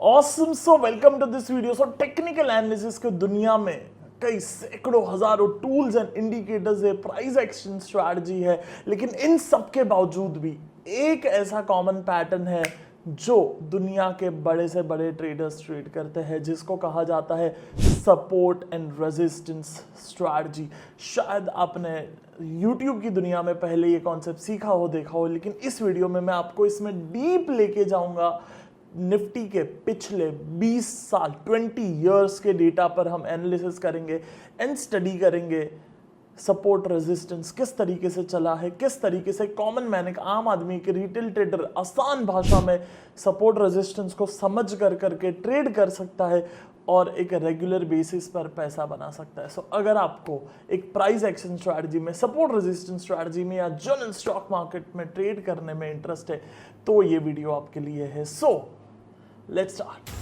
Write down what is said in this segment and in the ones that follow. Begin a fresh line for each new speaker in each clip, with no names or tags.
Awesome so welcome to this video. So technical analysis की दुनिया में कई सैकड़ों हजारों टूल्स एंड इंडिकेटर्स है, प्राइस एक्शन स्ट्रैटेजी है, लेकिन इन सब के बावजूद भी एक ऐसा कॉमन पैटर्न है जो दुनिया के बड़े से बड़े ट्रेडर्स ट्रेड करते हैं, जिसको कहा जाता है सपोर्ट एंड रेजिस्टेंस स्ट्रैटेजी। शायद आपने YouTube की दुनिया में पहले ये कॉन्सेप्ट सीखा हो, देखा हो, लेकिन इस वीडियो में मैं आपको इसमें डीप लेके जाऊंगा। निफ्टी के पिछले 20 साल 20 इयर्स के डेटा पर हम एनालिसिस करेंगे एंड स्टडी करेंगे सपोर्ट रेजिस्टेंस किस तरीके से चला है, किस तरीके से कॉमन मैन, एक आम आदमी, के रिटेल ट्रेडर आसान भाषा में सपोर्ट रेजिस्टेंस को समझ कर करके ट्रेड कर सकता है और एक रेगुलर बेसिस पर पैसा बना सकता है। सो अगर आपको एक प्राइस एक्शन स्ट्रैटेजी में, सपोर्ट रेजिस्टेंस स्ट्रैटेजी में या जनरल स्टॉक मार्केट में ट्रेड करने में इंटरेस्ट है तो ये वीडियो आपके लिए है। So let's start.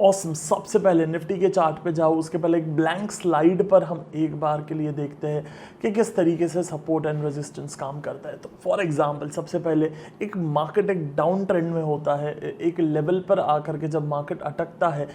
ऑसम। सबसे पहले निफ्टी के चार्ट पे जाओ, उसके पहले एक ब्लैंक स्लाइड पर हम एक बार के लिए देखते हैं कि किस तरीके से सपोर्ट एंड रेजिस्टेंस काम करता है। तो फॉर एग्जांपल सबसे पहले एक मार्केट एक डाउन ट्रेंड में होता है, एक लेवल पर आकर के जब मार्केट अटकता है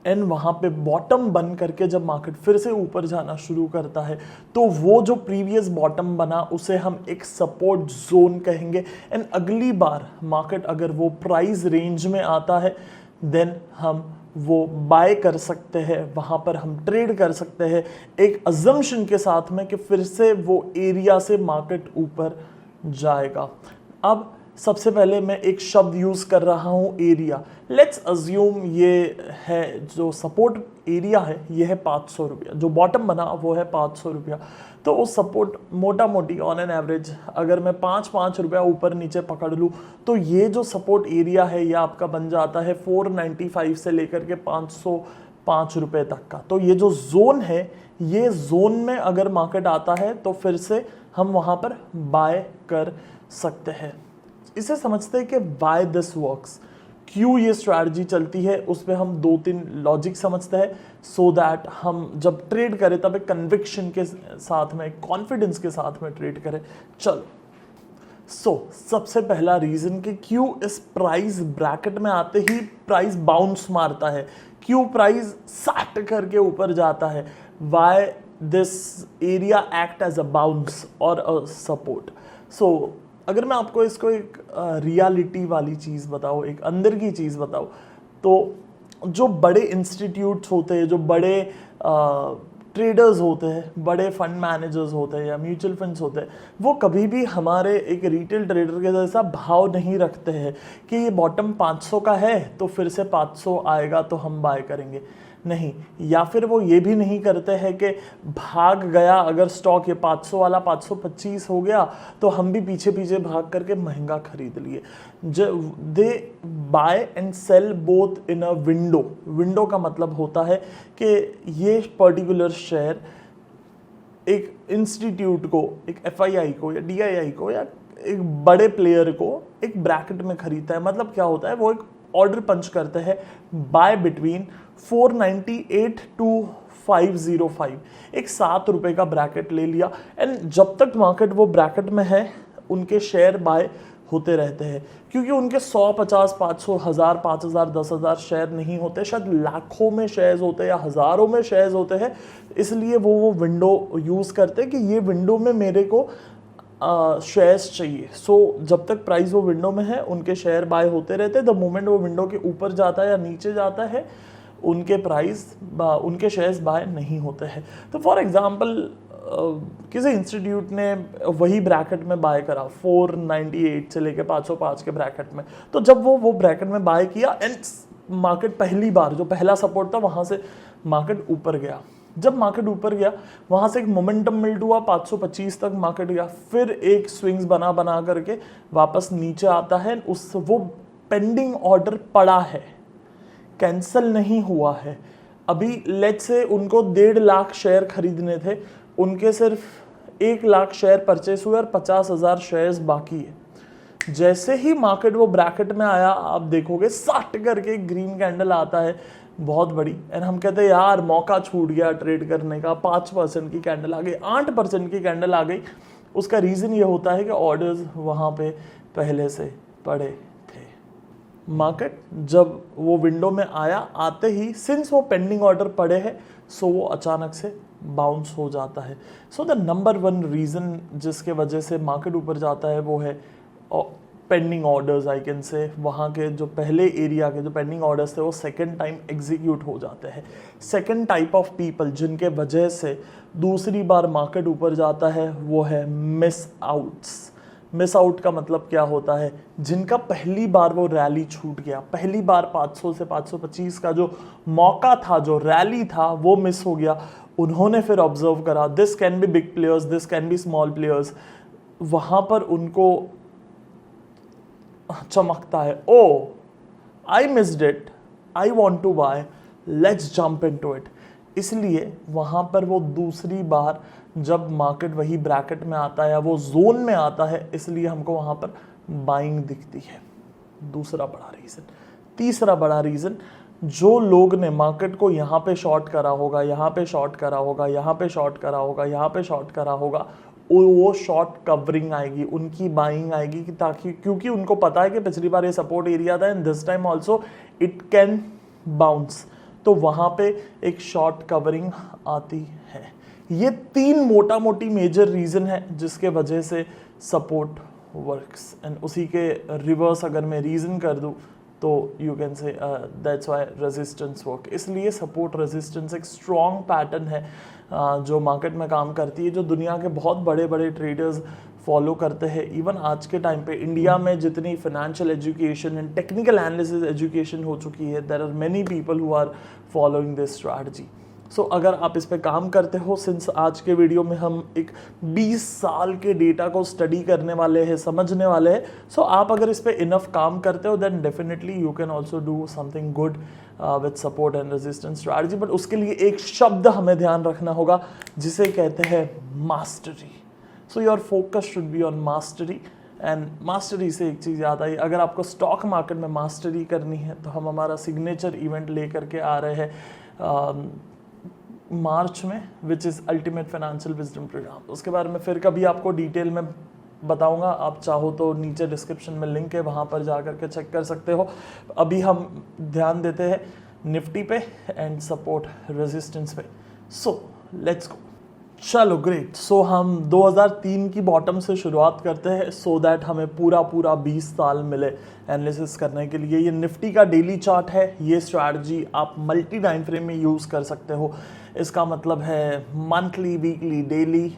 एंड वहाँ पे बॉटम बन करके जब मार्केट फिर से ऊपर जाना शुरू करता है तो वो जो प्रीवियस बॉटम बना उसे हम एक सपोर्ट जोन कहेंगे। एंड अगली बार मार्केट अगर वो प्राइस रेंज में आता है देन हम वो बाय कर सकते हैं, वहाँ पर हम ट्रेड कर सकते हैं एक अजम्पशन के साथ में कि फिर से वो एरिया से मार्केट ऊपर जाएगा। अब सबसे पहले मैं एक शब्द यूज़ कर रहा हूँ, एरिया। लेट्स अज्यूम ये है जो सपोर्ट एरिया है, ये है 500 रुपया, जो बॉटम बना वो है 500 रुपया। तो उस सपोर्ट मोटा मोटी ऑन एन एवरेज अगर मैं 5-5 रुपया ऊपर नीचे पकड़ लूँ तो ये जो सपोर्ट एरिया है ये आपका बन जाता है 495 से लेकर के 505 रुपये तक का। तो ये जो जोन है, ये जोन में अगर मार्केट आता है तो फिर से हम वहाँ पर बाय कर सकते हैं। इसे समझते हैं कि वाई दिस वर्क्स, क्यों ये स्ट्रैटेजी चलती है, उस पर हम 2-3 लॉजिक समझते हैं सो दैट हम जब ट्रेड करें तब एक कन्विक्शन के साथ में, कॉन्फिडेंस के साथ में ट्रेड करें। चलो सबसे पहला रीज़न कि क्यों इस प्राइस ब्रैकेट में आते ही प्राइस बाउंस मारता है, क्यों प्राइस सट करके ऊपर जाता है, why this area act as a bounce और अ सपोर्ट। अगर मैं आपको इसको एक रियलिटी वाली चीज़ बताऊँ, एक अंदर की चीज़ बताऊँ, तो जो बड़े इंस्टीट्यूट्स होते हैं, जो बड़े ट्रेडर्स होते हैं, बड़े फंड मैनेजर्स होते हैं या म्यूचुअल फंड्स होते हैं, वो कभी भी हमारे एक रिटेल ट्रेडर के जैसा भाव नहीं रखते हैं कि ये बॉटम 500 का है तो फिर से 500 आएगा तो हम बाय करेंगे, नहीं। या फिर वो ये भी नहीं करते हैं कि भाग गया अगर स्टॉक, ये 500 वाला 525 हो गया तो हम भी पीछे पीछे भाग करके महंगा खरीद लिए। They buy and sell both in a window. Window का मतलब होता है कि ये पर्टिकुलर शेयर एक इंस्टीट्यूट को, एक FII को या DII को या एक बड़े प्लेयर को एक ब्रैकेट में खरीदता है। मतलब क्या होता है, वो एक ऑर्डर पंच करते हैं बाय बिटवीन 498 टू 505, एक 7 रुपये का ब्रैकेट ले लिया एंड जब तक मार्केट वो ब्रैकेट में है उनके शेयर बाय होते रहते हैं, क्योंकि उनके 100, 50, 500, 1000, 5000, 10,000 शेयर नहीं होते, शायद लाखों में शेयर्स होते हैं या हज़ारों में शेयर्स होते हैं। इसलिए वो विंडो यूज़ करते हैं कि ये विंडो में मेरे को शेयर्स चाहिए। जब तक प्राइस वो विंडो में है उनके शेयर बाय होते रहते हैं। द मोमेंट वो विंडो के ऊपर जाता है या नीचे जाता है उनके उनके शेयर्स बाय नहीं होते हैं। तो फॉर एग्जांपल किसी इंस्टीट्यूट ने वही ब्रैकेट में बाय करा 498 से लेके 505 के ब्रैकेट में, तो जब वो ब्रैकेट में बाय किया एंड मार्केट पहली बार जो पहला सपोर्ट था वहाँ से मार्केट ऊपर गया। जब मार्केट ऊपर गया वहाँ से एक मोमेंटम बिल्ड हुआ, 525 तक मार्केट गया, फिर एक स्विंग्स बना करके वापस नीचे आता है। वो पेंडिंग ऑर्डर पड़ा है, कैंसिल नहीं हुआ है। अभी लेट्स से उनको 1.5 लाख शेयर खरीदने थे, उनके सिर्फ 1 लाख शेयर परचेस हुए और 50,000 शेयर्स बाकी है। जैसे ही मार्केट वो ब्रैकेट में आया, आप देखोगे सट करके ग्रीन कैंडल आता है बहुत बड़ी, एंड हम कहते हैं यार मौका छूट गया ट्रेड करने का, 5% की कैंडल आ गई, 8% की कैंडल आ गई। उसका रीज़न ये होता है कि ऑर्डर्स वहाँ पे पहले से पड़े थे। मार्केट जब वो विंडो में आया, आते ही सिंस वो पेंडिंग ऑर्डर पड़े हैं, सो वो अचानक से बाउंस हो जाता है। सो द नंबर 1 रीज़न जिसके वजह से मार्केट ऊपर जाता है वो है पेंडिंग ऑर्डर्स। आई कैन से वहाँ के जो पहले एरिया के जो पेंडिंग ऑर्डर्स थे वो सेकेंड टाइम एग्जीक्यूट हो जाते हैं। सेकेंड टाइप ऑफ पीपल जिनके वजह से दूसरी बार मार्केट ऊपर जाता है वो है मिस आउट्स। मिस आउट का मतलब क्या होता है? जिनका पहली बार वो रैली छूट गया, पहली बार 500 से 525 का जो मौका था, जो रैली था, वो मिस हो गया। उन्होंने फिर ऑब्जर्व करा, this can be big players, this can be small players. वहाँ पर उनको चमकता है, oh I missed it, I want to buy, let's jump into it. इसलिए वहाँ पर वो दूसरी बार जब मार्केट वही ब्रैकेट में आता है या वो जोन में आता है, इसलिए हमको वहाँ पर बाइंग दिखती है। दूसरा बड़ा रीज़न। तीसरा बड़ा रीज़न, जो लोग ने मार्केट को यहाँ पे शॉर्ट करा होगा, यहाँ पे शॉर्ट करा होगा, यहाँ पे शॉर्ट करा होगा, यहाँ पे शॉर्ट करा होगा, वो शॉर्ट कवरिंग आएगी, उनकी बाइंग आएगी कि ताकि, क्योंकि उनको पता है कि पिछली बार ये सपोर्ट एरिया था and this time also it can bounce, तो वहाँ पे एक शॉर्ट कवरिंग आती है। ये 3 मोटा मोटी मेजर रीज़न है जिसके वजह से सपोर्ट वर्क्स। एंड उसी के रिवर्स अगर मैं रीज़न कर दूँ तो you can say that's why resistance work. इसलिए सपोर्ट रेजिस्टेंस एक स्ट्रॉन्ग पैटर्न है जो मार्केट में काम करती है, जो दुनिया के बहुत बड़े बड़े ट्रेडर्स फॉलो करते हैं। इवन आज के टाइम पे इंडिया में जितनी financial education and technical analysis education हो चुकी है, there are many people who are following this strategy. So अगर आप इस पे काम करते हो, सिंस आज के वीडियो में हम एक 20 साल के डेटा को स्टडी करने वाले हैं, समझने वाले हैं, सो आप अगर इस पे इनफ काम करते हो then definitely you can also do something good with support and resistance strategy. But उसके लिए एक शब्द हमें ध्यान रखना होगा जिसे कहते हैं mastery. So your focus should be on mastery. And mastery से एक चीज़ याद आई, अगर आपको स्टॉक मार्केट में मास्टरी करनी है तो हम हमारा सिग्नेचर इवेंट लेकर के आ रहे हैं मार्च में, which is ultimate financial wisdom program. उसके बारे में फिर कभी आपको डिटेल में बताऊंगा। आप चाहो तो नीचे डिस्क्रिप्शन में लिंक है, वहाँ पर जा करके चेक कर सकते हो। अभी हम ध्यान देते हैं निफ्टी पे एंड सपोर्ट रेजिस्टेंस पे। So let's go. चलो ग्रेट। सो हम 2003 की बॉटम से शुरुआत करते हैं सो दैट हमें पूरा 20 साल मिले एनालिसिस करने के लिए। ये निफ्टी का डेली चार्ट है। ये स्ट्रैटेजी आप मल्टी टाइम फ्रेम में यूज़ कर सकते हो। इसका मतलब है monthly, weekly, daily,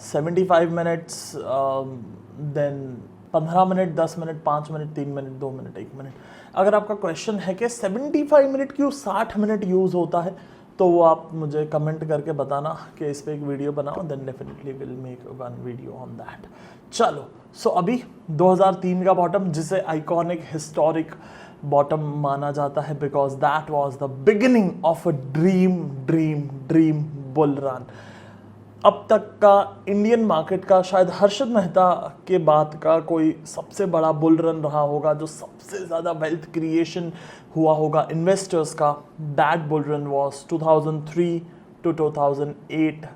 75 minutes, then 15 minute, 10 minute, 5 minute, 3 minute, 2 minute, 1 minute. अगर आपका क्वेश्चन है कि 75 मिनट क्यों 60 मिनट यूज़ होता है, तो वो आप मुझे कमेंट करके बताना कि इस पे एक वीडियो बनाओ, then definitely will make one video on that. चलो, सो अभी 2003 का बॉटम, जिसे आइकॉनिक हिस्टोरिक बॉटम माना जाता है because that was the beginning of a dream bull run. अब तक का इंडियन मार्केट का शायद हर्षद मेहता के बाद का कोई सबसे बड़ा बुल रन रहा होगा, जो सबसे ज़्यादा वेल्थ क्रिएशन हुआ होगा इन्वेस्टर्स का। That bull run was 2003 to 2008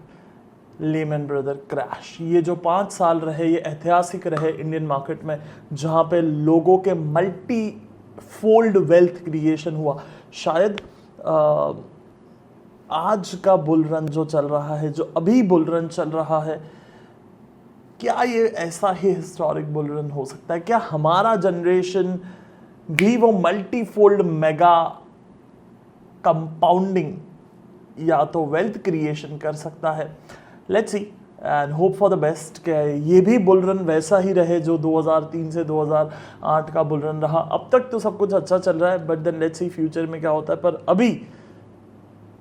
lemon brother crash. ये जो 5 साल रहे, ये ऐतिहासिक रहे इंडियन मार्केट में, जहाँ पे लोगों के मल्टी फोल्ड वेल्थ क्रिएशन हुआ। शायद आज का बुल रन जो चल रहा है, जो अभी बुल रन चल रहा है, क्या ये ऐसा ही हिस्टोरिक बुल रन हो सकता है? क्या हमारा जनरेशन भी वो मल्टी फोल्ड मेगा कंपाउंडिंग या तो वेल्थ क्रिएशन कर सकता है? Let's see and hope for the best कि ये भी बुल रन वैसा ही रहे जो 2003 से 2008 का बुल रन रहा। अब तक तो सब कुछ अच्छा चल रहा है, but then let's see future में क्या होता है। पर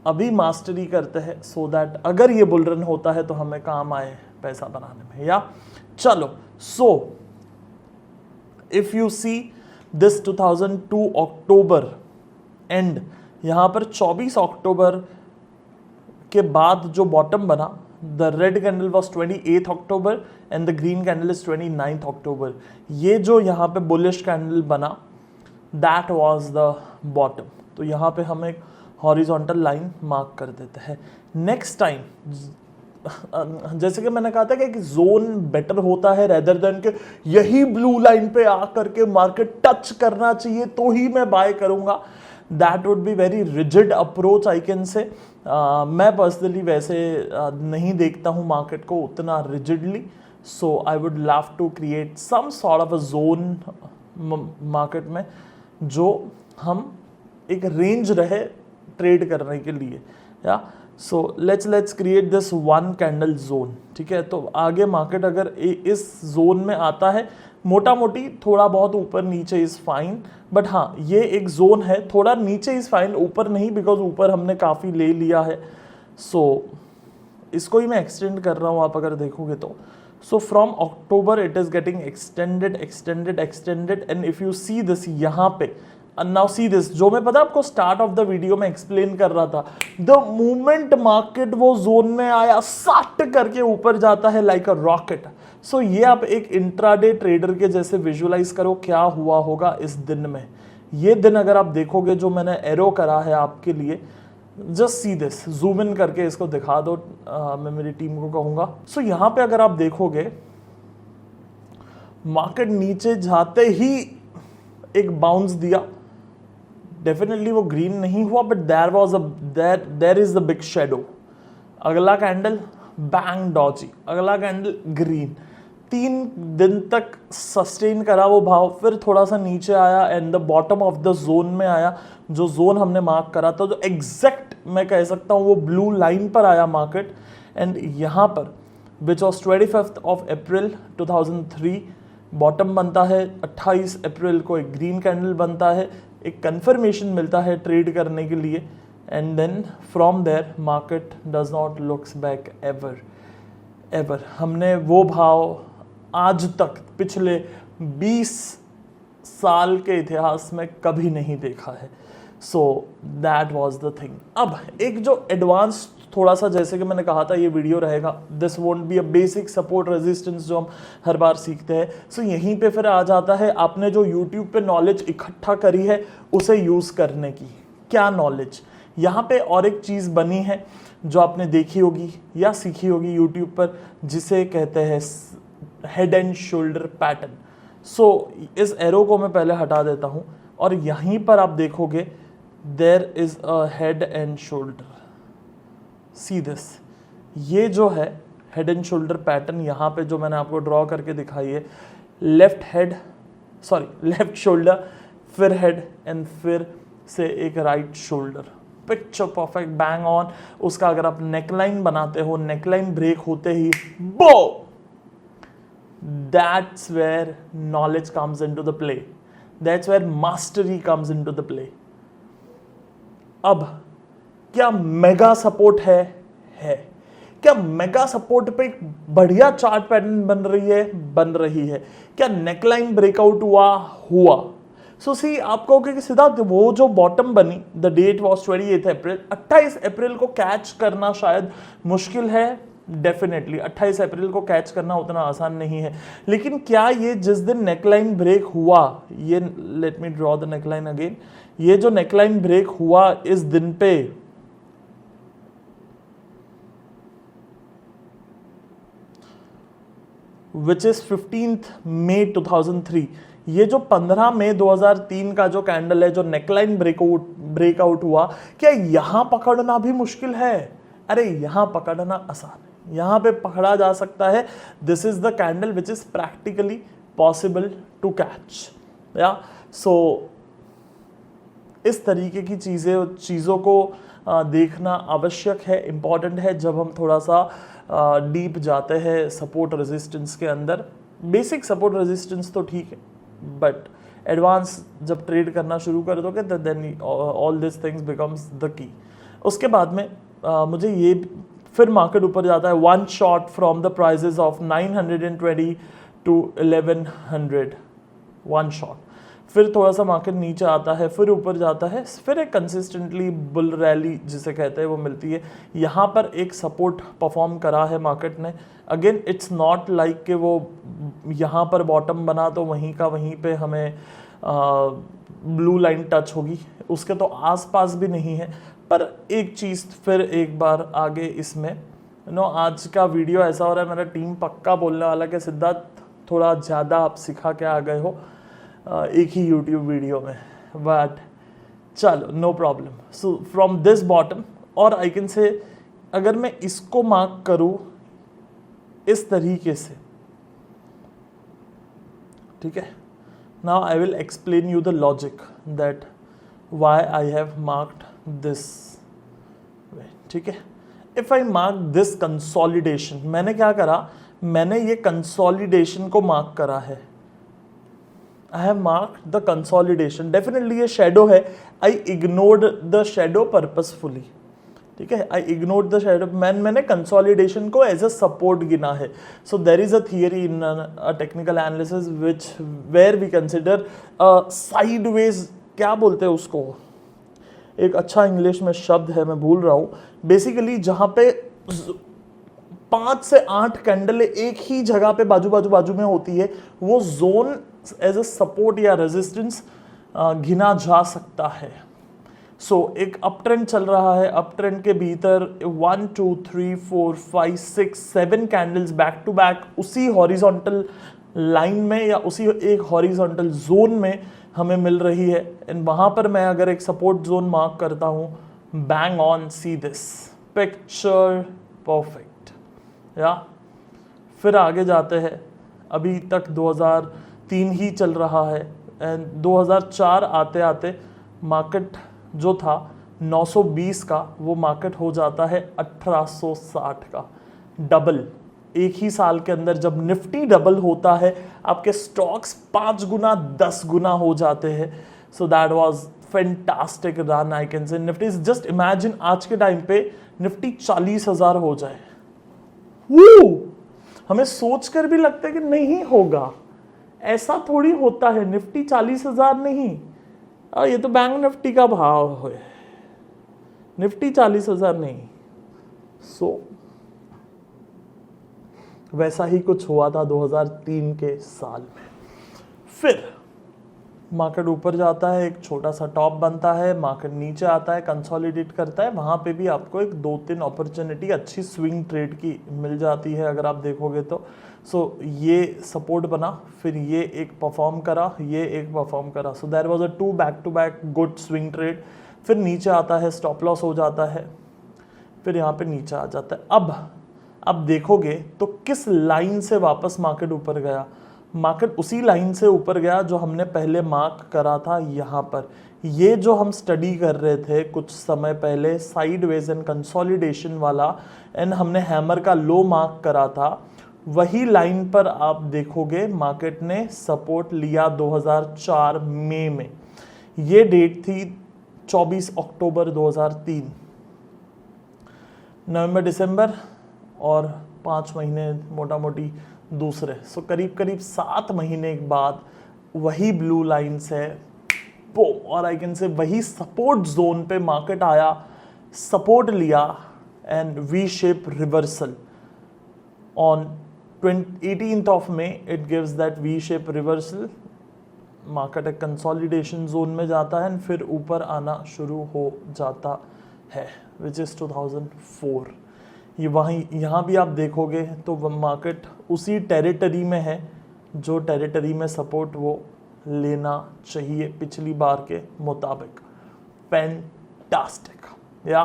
अभी मास्टरी करते हैं सो दैट अगर ये बुल रन होता है तो हमें काम आए पैसा बनाने में। या चलो, so if you see this 2002 October and यहाँ पर 24 अक्टूबर के बाद जो बॉटम बना, the red candle was 28 October and the green candle is 29 अक्टूबर। ये जो यहाँ पे बुलिश कैंडल बना, दैट वॉज द बॉटम। तो यहाँ पे हम एक हॉरिजॉन्टल लाइन मार्क कर देते हैं। नेक्स्ट टाइम जैसे कि मैंने कहा था कि जोन बेटर होता है रेदर देन के यही ब्लू लाइन पे आकर के मार्केट टच करना चाहिए तो ही मैं बाय करूंगा। That would be very rigid approach I can से। मैं पर्सनली वैसे नहीं देखता हूँ मार्केट को उतना rigidly, so I would love to create some sort of a zone market में, जो हम एक रेंज रहे ट्रेड करने के लिए। या so let's create this one candle zone, ठीक है। तो आगे मार्केट अगर इस जोन में आता है, मोटा मोटी थोड़ा बहुत ऊपर नीचे इज फाइन, बट हाँ ये एक जोन है, थोड़ा नीचे इज फाइन, ऊपर नहीं, बिकॉज ऊपर हमने काफ़ी ले लिया है। सो इसको ही मैं एक्सटेंड कर रहा हूँ, आप अगर देखोगे तो। So from October it is getting extended extended extended, and if you see this यहाँ पे, नाउ सी दिस, जो मैं पता आपको स्टार्ट ऑफ द वीडियो में एक्सप्लेन कर रहा था, द मूवमेंट मार्केट वो जोन में आया सट करके ऊपर जाता है लाइक अ रॉकेट। सो ये आप एक इंट्राडे ट्रेडर के जैसे विजुअलाइज करो क्या हुआ होगा इस दिन में। ये दिन अगर आप देखोगे, जो मैंने एरो करा है आपके लिए, just see this, zoom in करके इसको दिखा दो, मैं मेरी टीम को कहूंगा। सो यहाँ पे अगर आप देखोगे, मार्केट नीचे जाते ही एक बाउंस दिया, डेफिनेटली वो ग्रीन नहीं हुआ, but there is the big shadow. अगला कैंडल बैंग डॉजी, अगला कैंडल ग्रीन। 3 दिन तक सस्टेन करा वो भाव, फिर थोड़ा सा नीचे आया and the bottom of the zone में आया, जो जोन हमने मार्क करा था, जो एग्जैक्ट मैं कह सकता हूँ वो ब्लू लाइन पर आया मार्केट। एंड यहाँ पर which was 25 of April 2003 bottom बनता है, 28 अप्रैल को एक ग्रीन कैंडल बनता है, एक कंफर्मेशन मिलता है ट्रेड करने के लिए, and then from there market does not looks back ever ever. हमने वो भाव आज तक पिछले 20 साल के इतिहास में कभी नहीं देखा है। So that was the thing. अब एक जो एडवांस थोड़ा सा, जैसे कि मैंने कहा था ये वीडियो रहेगा, this won't be a basic support resistance जो हम हर बार सीखते हैं। सो यहीं पे फिर आ जाता है आपने जो यूट्यूब पे नॉलेज इकट्ठा करी है उसे यूज़ करने की। क्या नॉलेज यहाँ पे और एक चीज़ बनी है जो आपने देखी होगी या सीखी होगी यूट्यूब पर, जिसे कहते हैं हेड एंड शोल्डर पैटर्न। सो इस एरो को मैं पहले हटा देता हूँ और यहीं पर आप देखोगे there is a head and shoulder. See this, ये जो है हेड एंड शोल्डर पैटर्न, यहाँ पे जो मैंने आपको ड्रॉ करके दिखाई है, लेफ्ट शोल्डर, फिर हेड एंड फिर से एक right shoulder, picture perfect bang on. उसका अगर आप नेकलाइन बनाते हो, नेकलाइन ब्रेक होते ही बो, that's where knowledge comes into the play, that's where mastery comes into the play. अब क्या मेगा सपोर्ट है क्या मेगा सपोर्ट पे एक बढ़िया चार्ट पैटर्न बन रही है क्या नेकलाइन ब्रेकआउट हुआ। सो सी आप कहोगे कि सिद्धार्थ वो जो बॉटम बनी, द डेट वॉज 28 अप्रैल, 28 अप्रैल को कैच करना शायद मुश्किल है। डेफिनेटली 28 अप्रैल को कैच करना उतना आसान नहीं है, लेकिन क्या ये जिस दिन नेकलाइन ब्रेक हुआ, ये let me draw the neckline again, ये जो नेकलाइन ब्रेक हुआ इस दिन पे, विच इज 15 मई 2003, ये जो 15 मई 2003 का जो कैंडल है, जो नेकलाइन ब्रेकआउट हुआ, क्या यहां पकड़ना भी मुश्किल है? अरे यहां पकड़ना आसान है, यहां पे पकड़ा जा सकता है। This is the candle which is practically possible to catch. या सो इस तरीके की चीज़ों को देखना आवश्यक है, इम्पॉर्टेंट है जब हम थोड़ा सा डीप जाते हैं सपोर्ट रेजिस्टेंस के अंदर। बेसिक सपोर्ट रेजिस्टेंस तो ठीक है, बट एडवांस जब ट्रेड करना शुरू कर दोगे then all this things becomes the key. उसके बाद में मुझे ये फिर मार्केट ऊपर जाता है, one shot from the prices of 920 to 1100, one shot फिर थोड़ा सा मार्केट नीचे आता है, फिर ऊपर जाता है, फिर एक कंसिस्टेंटली बुल रैली जिसे कहते हैं वो मिलती है। यहाँ पर एक सपोर्ट परफॉर्म करा है मार्केट ने। अगेन इट्स नॉट लाइक कि वो यहाँ पर बॉटम बना तो वहीं का वहीं पे हमें ब्लू लाइन टच होगी, उसके तो आसपास भी नहीं है। पर एक चीज़ फिर एक बार आगे इसमें आज का वीडियो ऐसा हो रहा है, मेरा टीम पक्का बोलने वाला कि सिद्धार्थ थोड़ा ज़्यादा आप सिखा के आ गए हो एक ही यूट्यूब वीडियो में, बट चलो no problem. So from this bottom, और आई कैन से अगर मैं इसको मार्क करूँ इस तरीके से, ठीक है, now I will explain you the logic that why I have marked this way, ठीक है। If I mark this consolidation, मैंने क्या करा, मैंने ये कंसोलिडेशन को मार्क करा है। I have marked the consolidation. Definitely ये शेडो है, I ignored the shadow purposefully, ठीक है, I ignored the shadow, मैंने कंसोलिडेशन को एज अ सपोर्ट गिना है। So there is a theory in technical analysis which where we consider sideways, क्या बोलते हैं उसको, एक अच्छा इंग्लिश में शब्द है मैं भूल रहा हूँ, बेसिकली जहाँ पे 5 से 8 कैंडल एक ही जगह पे बाजू में होती है, वो जोन एज अ सपोर्ट या रेजिस्टेंस गिना जा सकता है। सो एक अप ट्रेंड चल रहा है, अप ट्रेंड के भीतर 1 2 3 4 5 6 7 कैंडल्स बैक टू बैक उसी हॉरिजॉन्टल लाइन में या उसी एक हॉरिजॉन्टल जोन में हमें मिल रही है। एंड वहां पर मैं अगर एक सपोर्ट जोन मार्क करता हूं, bang on, see this picture perfect. या फिर आगे जाते हैं, अभी तक 2003 ही चल रहा है एंड 2004 आते आते मार्केट जो था 920 का, वो मार्केट हो जाता है 1860 का। डबल एक ही साल के अंदर, जब निफ्टी डबल होता है आपके स्टॉक्स 5 गुना 10 गुना हो जाते हैं। So that was fantastic run, I can से। निफ्टी जस्ट इमेजिन आज के टाइम पे निफ्टी 40,000 हो जाए, हमें सोचकर भी लगता है कि नहीं होगा, ऐसा थोड़ी होता है, निफ्टी 40,000 नहीं, ये तो बैंक निफ्टी का भाव है, निफ्टी 40,000 नहीं। सो वैसा ही कुछ हुआ था 2003 के साल में। फिर मार्केट ऊपर जाता है, एक छोटा सा टॉप बनता है, मार्केट नीचे आता है, कंसोलिडेट करता है, वहाँ पे भी आपको एक 2-3 अपॉर्चुनिटी अच्छी स्विंग ट्रेड की मिल जाती है अगर आप देखोगे तो। सो ये सपोर्ट बना, फिर ये एक परफॉर्म करा, ये एक परफॉर्म करा। So there was a 2 back to back good swing trade. फिर नीचे आता है, स्टॉप लॉस हो जाता है, फिर यहाँ पे नीचे आ जाता है। अब देखोगे तो किस लाइन से वापस मार्केट ऊपर गया, मार्केट उसी लाइन से ऊपर गया जो हमने पहले मार्क करा था यहाँ पर। ये जो हम स्टडी कर रहे थे कुछ समय पहले, साइडवेज एंड कंसोलिडेशन वाला, एंड हमने हैमर का लो मार्क करा था, वही लाइन पर आप देखोगे मार्केट ने सपोर्ट लिया 2004 मई में। ये डेट थी 24 अक्टूबर 2003, नवंबर दिसंबर और 5 महीने मोटा मोटी दूसरे। सो करीब करीब 7 महीने के बाद वही ब्लू लाइन से बोम, और आई कैन से वही सपोर्ट जोन पे मार्केट आया, सपोर्ट लिया and V shape reversal on 18th of May it gives that V shape reversal। Market एक कंसोलिडेशन जोन में जाता है, फिर ऊपर आना शुरू हो जाता है, विच इज़ 2004। ये वहीं यहाँ भी आप देखोगे तो मार्केट उसी टेरिटरी में है जो टेरिटरी में सपोर्ट वो लेना चाहिए पिछली बार के मुताबिक। फैंटास्टिक। या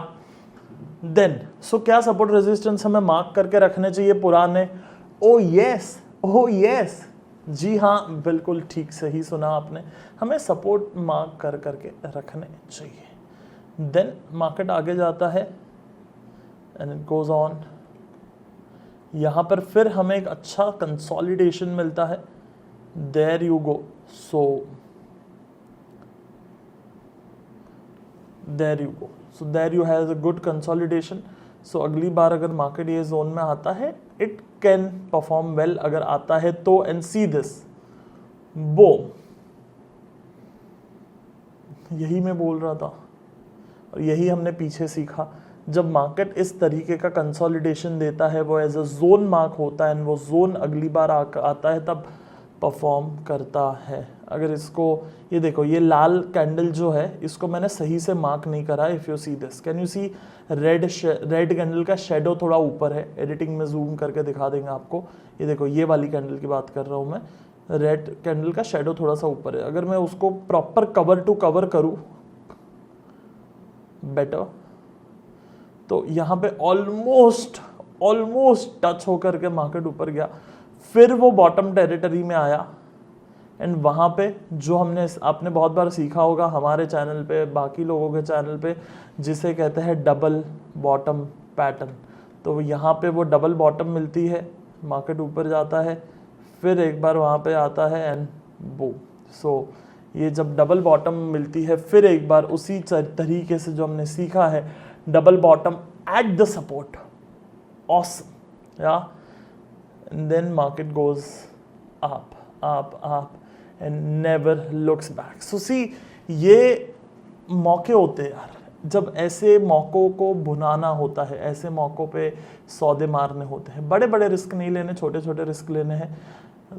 देन सो क्या सपोर्ट रेजिस्टेंस हमें मार्क करके रखने चाहिए पुराने? ओ यस, ओ यस, जी हाँ, बिल्कुल ठीक से ही सुना आपने, हमें सपोर्ट मार्क कर करके रखने चाहिए। देन मार्केट आगे जाता है एंड इट गोज ऑन। यहाँ पर फिर हमें एक अच्छा कंसोलिडेशन मिलता है, there you go. So there you go, so there you have a good consolidation. So अगली बार अगर मार्केट ये जोन में आता है, इट कैन परफॉर्म वेल, अगर आता है तो। एंड सी दिस, बोम, यही मैं बोल रहा था और यही हमने पीछे सीखा। जब मार्केट इस तरीके का कंसोलिडेशन देता है, वो एज अ जोन मार्क होता है, एंड वो जोन अगली बार आता है तब परफॉर्म करता है। अगर इसको ये देखो, ये लाल कैंडल जो है इसको मैंने सही से मार्क नहीं करा। If you see this, can you see red candle का शेडो थोड़ा ऊपर है। एडिटिंग में जूम करके दिखा देंगे आपको। ये देखो, ये वाली कैंडल की बात कर रहा हूँ मैं। रेड कैंडल का शेडो थोड़ा सा ऊपर है। अगर मैं उसको प्रॉपर कवर टू कवर करूँ बेटर, तो यहाँ पे ऑलमोस्ट टच होकर के मार्केट ऊपर गया, फिर वो बॉटम टेरिटरी में आया, एंड वहाँ पे जो आपने बहुत बार सीखा होगा हमारे चैनल पे, बाकी लोगों के चैनल पे, जिसे कहते हैं डबल बॉटम पैटर्न। तो यहाँ पे वो डबल बॉटम मिलती है, मार्केट ऊपर जाता है, फिर एक बार वहाँ पे आता है एंड बूम। सो ये जब डबल बॉटम मिलती है, फिर एक बार उसी तरीके से जो हमने सीखा है, double bottom at the support, awesome yeah, and then market goes up and never looks back. So see, ये मौके होते हैं यार, जब ऐसे मौक़ों को भुनाना होता है, ऐसे मौक़ों पे सौदे मारने होते हैं। बड़े बड़े रिस्क नहीं लेने, छोटे छोटे रिस्क लेने हैं।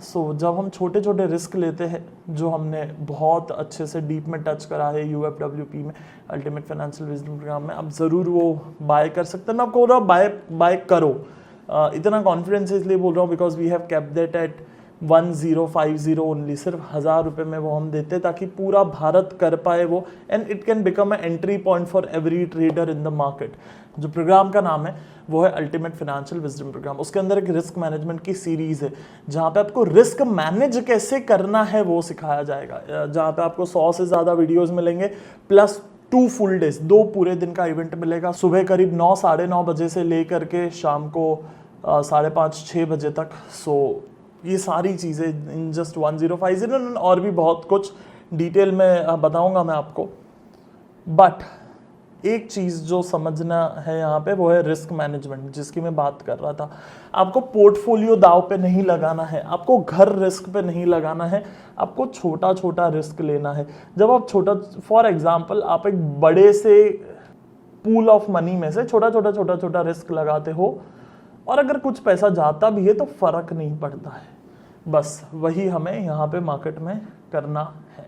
सो जब हम छोटे छोटे रिस्क लेते हैं, जो हमने बहुत अच्छे से डीप में टच करा है UFWP में, अल्टीमेट फाइनेंशियल विजडम प्रोग्राम में, आप ज़रूर वो बाय कर सकते हैं। मैं आपको बोल रहा हूँ बाय करो। इतना कॉन्फिडेंस इसलिए बोल रहा हूँ because we have kept that at 1050 only. सिर्फ 1000 रुपये में वो हम देते ताकि पूरा भारत कर पाए वो, and it can become a entry point for every trader in the market. जो प्रोग्राम का नाम है वो है अल्टीमेट फाइनेंशियल विजडम प्रोग्राम। उसके अंदर एक रिस्क मैनेजमेंट की सीरीज है, जहाँ पे आपको रिस्क मैनेज कैसे करना है वो सिखाया जाएगा। जहाँ पे आपको 100 से ज़्यादा वीडियोज़ मिलेंगे, प्लस 2 फुल डेज, 2 पूरे दिन का इवेंट मिलेगा। सुबह करीब 9 साढ़े 9 बजे से लेकर के शाम को 5:30-6 बजे तक। सो ये सारी चीज़ें इन जस्ट 1050, और भी बहुत कुछ डिटेल में बताऊंगा मैं आपको। बट एक चीज़ जो समझना है यहाँ पे वो है रिस्क मैनेजमेंट, जिसकी मैं बात कर रहा था। आपको पोर्टफोलियो दाव पे नहीं लगाना है, आपको घर रिस्क पे नहीं लगाना है, आपको छोटा छोटा रिस्क लेना है। जब आप फॉर एग्जाम्पल आप एक बड़े से पूल ऑफ मनी में से छोटा छोटा रिस्क लगाते हो, और अगर कुछ पैसा जाता भी है तो फर्क नहीं पड़ता है। बस वही हमें यहाँ पे मार्केट में करना है।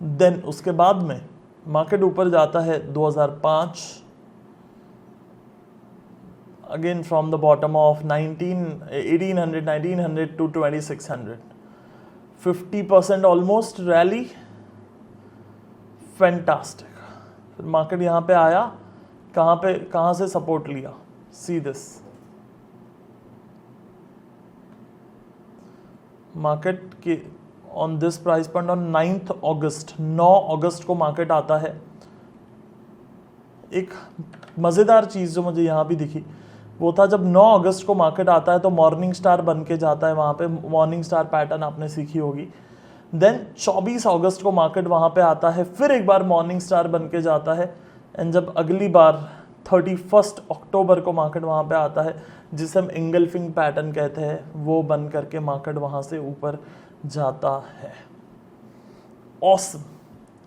देन उसके बाद में मार्केट ऊपर जाता है 2005, again from the bottom of 1900 to 2600, 50% almost rally, fantastic. फिर मार्केट यहाँ पे आया, कहाँ से सपोर्ट लिया, सी दिस। मार्केट के on this price point on 9 August को मार्केट आता है। एक मज़ेदार चीज़ जो मुझे यहाँ भी दिखी वो था, जब 9 अगस्त को मार्केट आता है तो मॉर्निंग स्टार बन के जाता है। वहाँ पे मॉर्निंग स्टार पैटर्न आपने सीखी होगी। देन 24 अगस्त को मार्केट वहाँ पे आता है, फिर एक बार मॉर्निंग स्टार बन के जाता है, एंड जब अगली बार 31 अक्टूबर को मार्केट वहाँ पे आता है, जिसे हम इंगल्फिंग पैटर्न कहते हैं, वो बन करके मार्केट वहाँ से ऊपर जाता है। ऑसम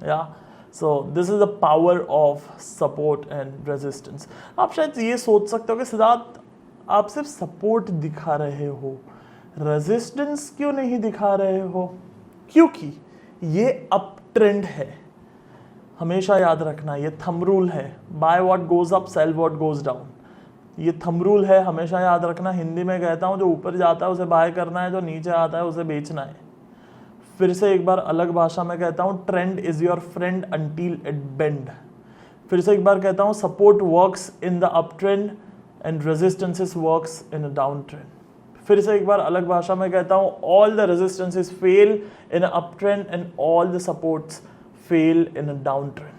या। So this is the power of support and resistance. आप शायद ये सोच सकते हो कि सिद्धार्थ आप सिर्फ सपोर्ट दिखा रहे हो, रेजिस्टेंस क्यों नहीं दिखा रहे हो? क्योंकि ये अप ट्रेंड है, हमेशा याद रखना। ये थंब रूल है, buy what goes up sell what goes down. ये थंब रूल है, हमेशा याद रखना। हिंदी में कहता हूँ, जो ऊपर जाता है उसे बाय करना है, जो नीचे आता है उसे बेचना है। फिर से एक बार अलग भाषा में कहता हूँ, trend is your friend until it bend. फिर से एक बार कहता हूँ, support works in the up trend and resistances works in a down trend. फिर से एक बार अलग भाषा में कहता हूँ, all the resistances fail in a up trend and all the supports fail in a down trend.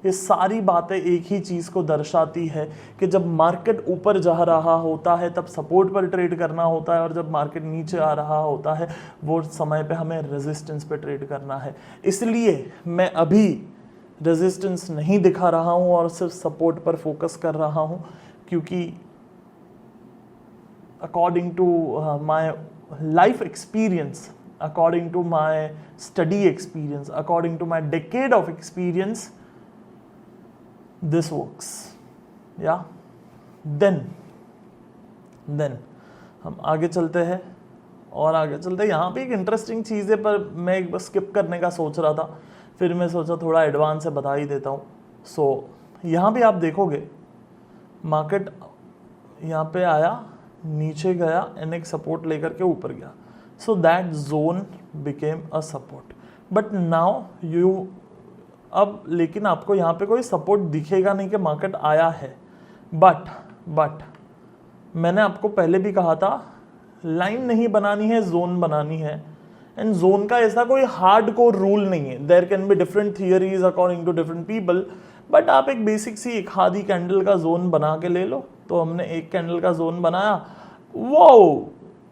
ये सारी बातें एक ही चीज़ को दर्शाती है कि जब मार्केट ऊपर जा रहा होता है तब सपोर्ट पर ट्रेड करना होता है, और जब मार्केट नीचे आ रहा होता है वो समय पे हमें रेजिस्टेंस पे ट्रेड करना है। इसलिए मैं अभी रेजिस्टेंस नहीं दिखा रहा हूँ और सिर्फ सपोर्ट पर फोकस कर रहा हूँ, क्योंकि according to my life experience according to my study experience, according to my decade of experience, this works. Yeah. Then हम आगे चलते हैं और आगे चलते हैं। यहाँ पे एक इंटरेस्टिंग चीज़ है पर मैं एक बस स्किप करने का सोच रहा था, फिर मैं सोचा थोड़ा एडवांस से बता ही देता हूँ। सो यहाँ भी आप देखोगे मार्केट यहाँ पे आया, नीचे गया एंड एक सपोर्ट लेकर के ऊपर गया। So that zone became a support. But now you अब लेकिन आपको यहाँ पे कोई सपोर्ट दिखेगा नहीं कि मार्केट आया है। बट मैंने आपको पहले भी कहा था लाइन नहीं बनानी है, जोन बनानी है। एंड जोन का ऐसा कोई हार्ड कोर रूल नहीं है। There can be different theories according to different people, but आप एक बेसिक सी एक आधी कैंडल का जोन बना के ले लो। तो हमने एक कैंडल का जोन बनाया, वो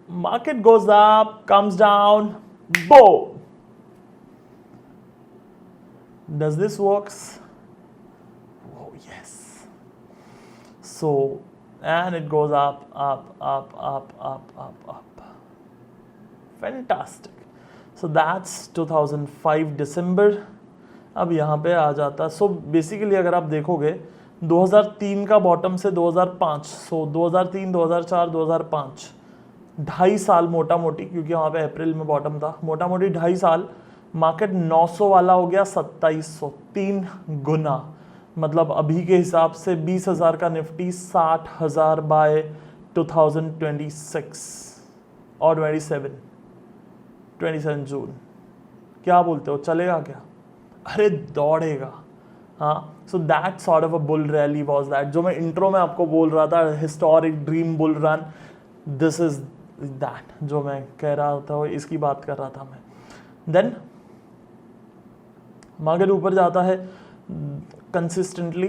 market goes up, comes down, बो। Does this works? Oh yes. So and it goes up. Fantastic. So that's 2005 December. अब यहाँ पे आ जाता। सो बेसिकली अगर आप देखोगे 2003 का बॉटम से 2005, सो 2003, 2004, 2005, 2.5 साल मोटा मोटी, क्योंकि वहाँ पे अप्रैल में बॉटम था, मोटा मोटी 2.5 साल मार्केट 900 वाला हो गया 2700, 3 गुना। मतलब अभी के हिसाब से 20,000 का निफ्टी 60,000 बाय 2026 और 27 जून। क्या बोलते हो, चलेगा क्या? अरे दौड़ेगा। हाँ, so that sort of a bull rally was that, जो मैं इंट्रो में आपको बोल रहा था, historic dream bull run, this is that जो मैं कह रहा था, इसकी बात कर रहा था मैं। देन मार्केट ऊपर जाता है कंसिस्टेंटली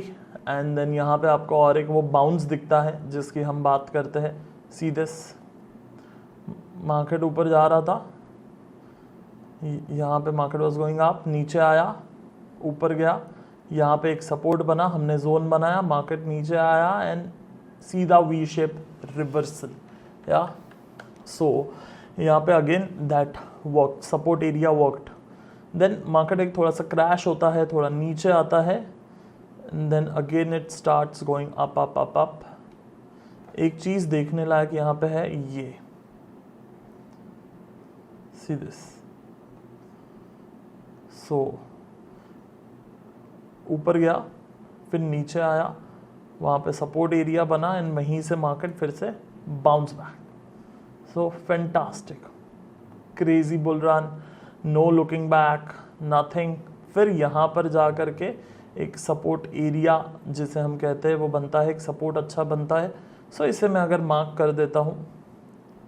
एंड देन यहाँ पे आपको और एक वो बाउंस दिखता है जिसकी हम बात करते हैं। सी दिस, मार्केट ऊपर जा रहा था, यहाँ पे मार्केट वाज गोइंग अप, नीचे आया, ऊपर गया, यहाँ पे एक सपोर्ट बना, हमने जोन बनाया, मार्केट नीचे आया एंड सीधा वी शेप रिवर्सल। या सो यहाँ पे again that work, support area worked. Then market एक थोड़ा सा क्रैश होता है, थोड़ा नीचे आता है, and then again it starts going up up up up. एक चीज देखने लायक यहाँ पे है, ये सी दिस। सो ऊपर गया, फिर नीचे आया, वहाँ पे सपोर्ट एरिया बना एंड वहीं से मार्केट फिर से bounce back. So fantastic, crazy bull run, no looking back, nothing. फिर यहाँ पर जा कर के एक सपोर्ट एरिया जिसे हम कहते हैं वो बनता है, एक सपोर्ट अच्छा बनता है। सो इसे मैं अगर मार्क कर देता हूँ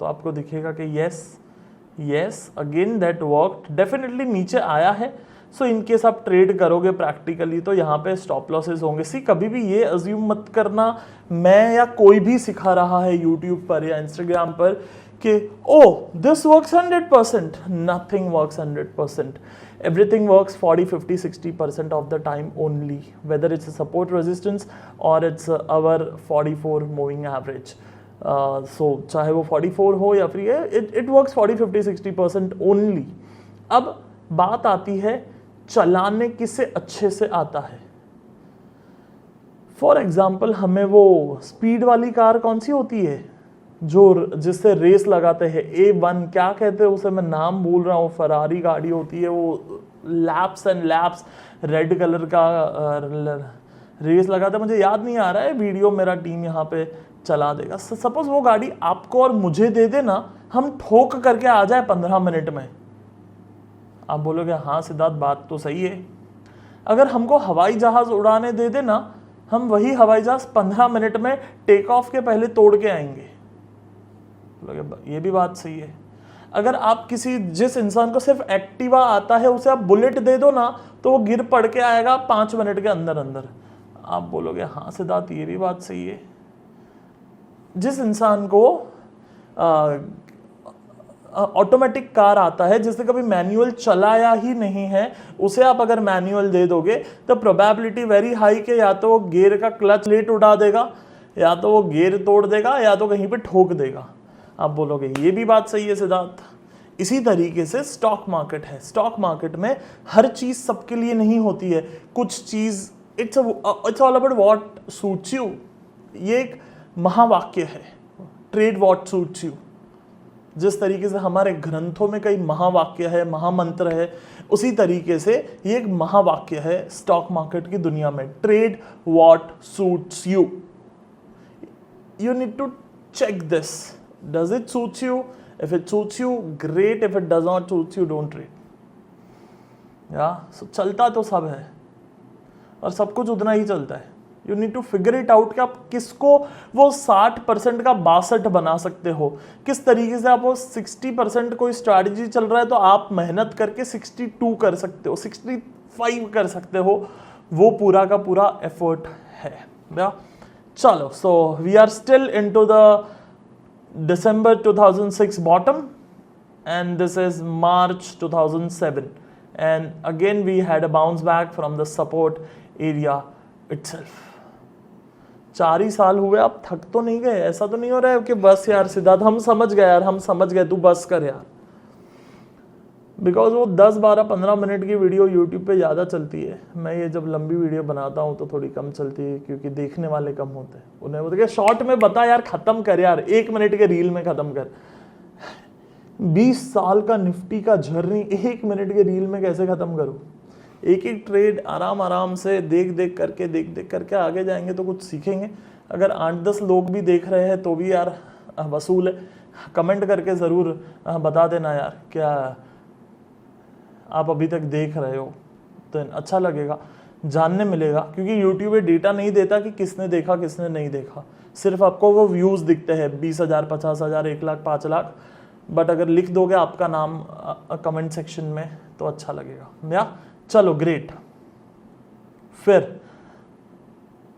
तो आपको दिखेगा कि yes again that worked, definitely नीचे आया है। सो इनकेस आप ट्रेड करोगे प्रैक्टिकली तो यहाँ पे स्टॉप लॉसेस होंगे। सी कभी भी ये अज्यूम मत करना मैं या कोई भी सिखा रहा है यूट्यूब पर या इंस्टाग्राम पर कि oh this works 100%, nothing works 100%, everything works 40, 50, 60% of the time only, whether it's a support resistance or it's our 44 moving average. So चाहे वो 44 हो या फिर it works 40, 50, 60% only. अब बात आती है चलाने किसे अच्छे से आता है। फॉर एग्जाम्पल हमें वो स्पीड वाली कार कौन सी होती है जो जिससे रेस लगाते हैं, A1 क्या कहते हैं उसे, मैं नाम भूल रहा हूँ, फरारी गाड़ी होती है, वो lapse and lapse red colour का रेस लगाता है, मुझे याद नहीं आ रहा है, वीडियो मेरा टीम यहाँ पे चला देगा। सपोज वो गाड़ी आपको और मुझे दे देना, हम ठोक करके आ जाए 15 मिनट में। आप बोलोगे हाँ सिद्धार्थ बात तो सही है। अगर हमको हवाई जहाज उड़ाने दे देना, हम वही हवाई जहाज 15 मिनट में टेक ऑफ के पहले तोड़ के आएंगे। ये भी बात सही है। अगर आप जिस इंसान को सिर्फ एक्टिवा आता है उसे आप बुलेट दे दो ना, तो वो गिर पड़ के आएगा 5 मिनट के अंदर अंदर। आप बोलोगे हाँ सिद्धार्थ ये भी बात सही है। जिस इंसान को ऑटोमेटिक कार आता है, जिसने कभी मैनुअल चलाया ही नहीं है, उसे आप अगर मैनुअल दे दोगे तो प्रोबेबिलिटी वेरी हाई के या तो वो गियर का क्लच लेट उठा देगा, या तो वो गियर तोड़ देगा, या तो कहीं पे ठोक देगा। आप बोलोगे ये भी बात सही है सिद्धार्थ, इसी तरीके से स्टॉक मार्केट है। स्टॉक मार्केट में हर चीज सबके लिए नहीं होती है, कुछ चीज it's all about what suits you. ये एक महावाक्य है, ट्रेड व्हाट सूट्स यू। जिस तरीके से हमारे ग्रंथों में कई महावाक्य है, महामंत्र है, उसी तरीके से ये एक महावाक्य है स्टॉक मार्केट की दुनिया में, trade what suits you. You need to check this. Does it suit you? If it suits you, great. If it does not suit you, don't trade. So चलता तो सब है और सब कुछ उतना ही चलता है। You need to figure it out कि आप किसको वो 60% का 62 बना सकते हो, किस तरीके से आप वो 60% कोई स्ट्रैटेजी चल रहा है तो आप मेहनत करके 62 कर सकते हो, 65 कर सकते हो, वो पूरा का पूरा एफर्ट है। चलो, so we are still into the December 2006 bottom and this is March 2007 and again we had a bounce back from the support area itself. 4 ही साल हुए, आप थक तो नहीं गए? ऐसा तो नहीं हो रहा है कि बस यार सिद्धार्थ हम समझ गए यार, हम समझ गए, तू बस कर यार। बिकॉज वो 10, 12, 15 मिनट की वीडियो यूट्यूब पे ज़्यादा चलती है। मैं ये जब लंबी वीडियो बनाता हूँ तो थोड़ी कम चलती है क्योंकि देखने वाले कम होते हैं। उन्हें बोलते हैं शॉर्ट में बता यार, ख़त्म कर यार, 1 मिनट के रील में ख़त्म कर। 20 साल का निफ्टी का जर्नी 1 मिनट के रील में कैसे ख़त्म करूँ? एक एक ट्रेड आराम आराम से देख देख करके आगे जाएंगे तो कुछ सीखेंगे। अगर 8-10 लोग भी देख रहे हैं तो भी यार वसूल है। कमेंट करके ज़रूर बता देना यार क्या आप अभी तक देख रहे हो, तो अच्छा लगेगा, जानने मिलेगा। क्योंकि यूट्यूब डेटा नहीं देता कि किसने देखा किसने नहीं देखा, सिर्फ आपको वो व्यूज़ दिखते हैं 20,000, 50,000, 1 लाख, 5 लाख। बट अगर लिख दोगे आपका नाम कमेंट सेक्शन में तो अच्छा लगेगा। या चलो ग्रेट। फिर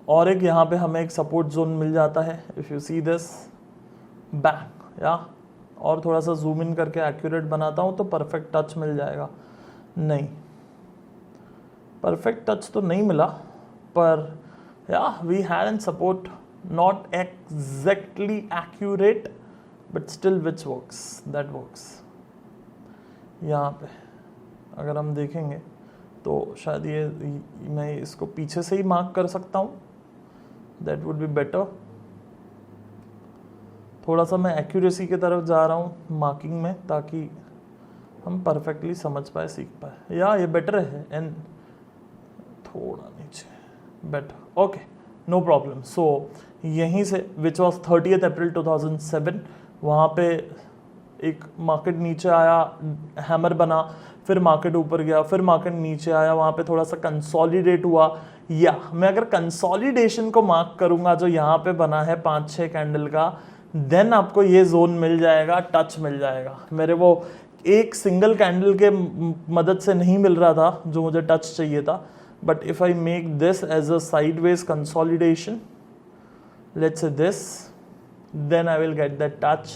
और एक यहाँ पे हमें एक सपोर्ट जोन मिल जाता है, if you see this back. या और थोड़ा सा जूम इन करके एक्यूरेट बनाता हूँ तो परफेक्ट टच मिल जाएगा। नहीं, परफेक्ट टच तो नहीं मिला, पर या we had an support, not exactly accurate but still which works, that works. यहाँ पे अगर हम देखेंगे तो शायद ये मैं इसको पीछे से ही मार्क कर सकता हूँ, दैट वुड बी बेटर। थोड़ा सा मैं एक्यूरेसी की तरफ जा रहा हूँ मार्किंग में ताकि हम परफेक्टली समझ पाए, सीख पाए। या ये बेटर है, एंड थोड़ा नीचे बेटर, ओके नो प्रॉब्लम। सो यहीं से विच वॉज 30 अप्रैल 2007, वहाँ पे एक मार्केट नीचे आया, हैमर बना, फिर मार्केट ऊपर गया, फिर मार्केट नीचे आया, वहाँ पे थोड़ा सा कंसोलिडेट हुआ। या मैं अगर कंसोलिडेशन को मार्क करूँगा जो यहाँ पे बना है 5-6 कैंडल का, देन आपको ये जोन मिल जाएगा, टच मिल जाएगा। मेरे वो एक सिंगल कैंडल के मदद से नहीं मिल रहा था जो मुझे टच चाहिए था, but if I make this as a sideways consolidation, let's say this, then I will get that touch.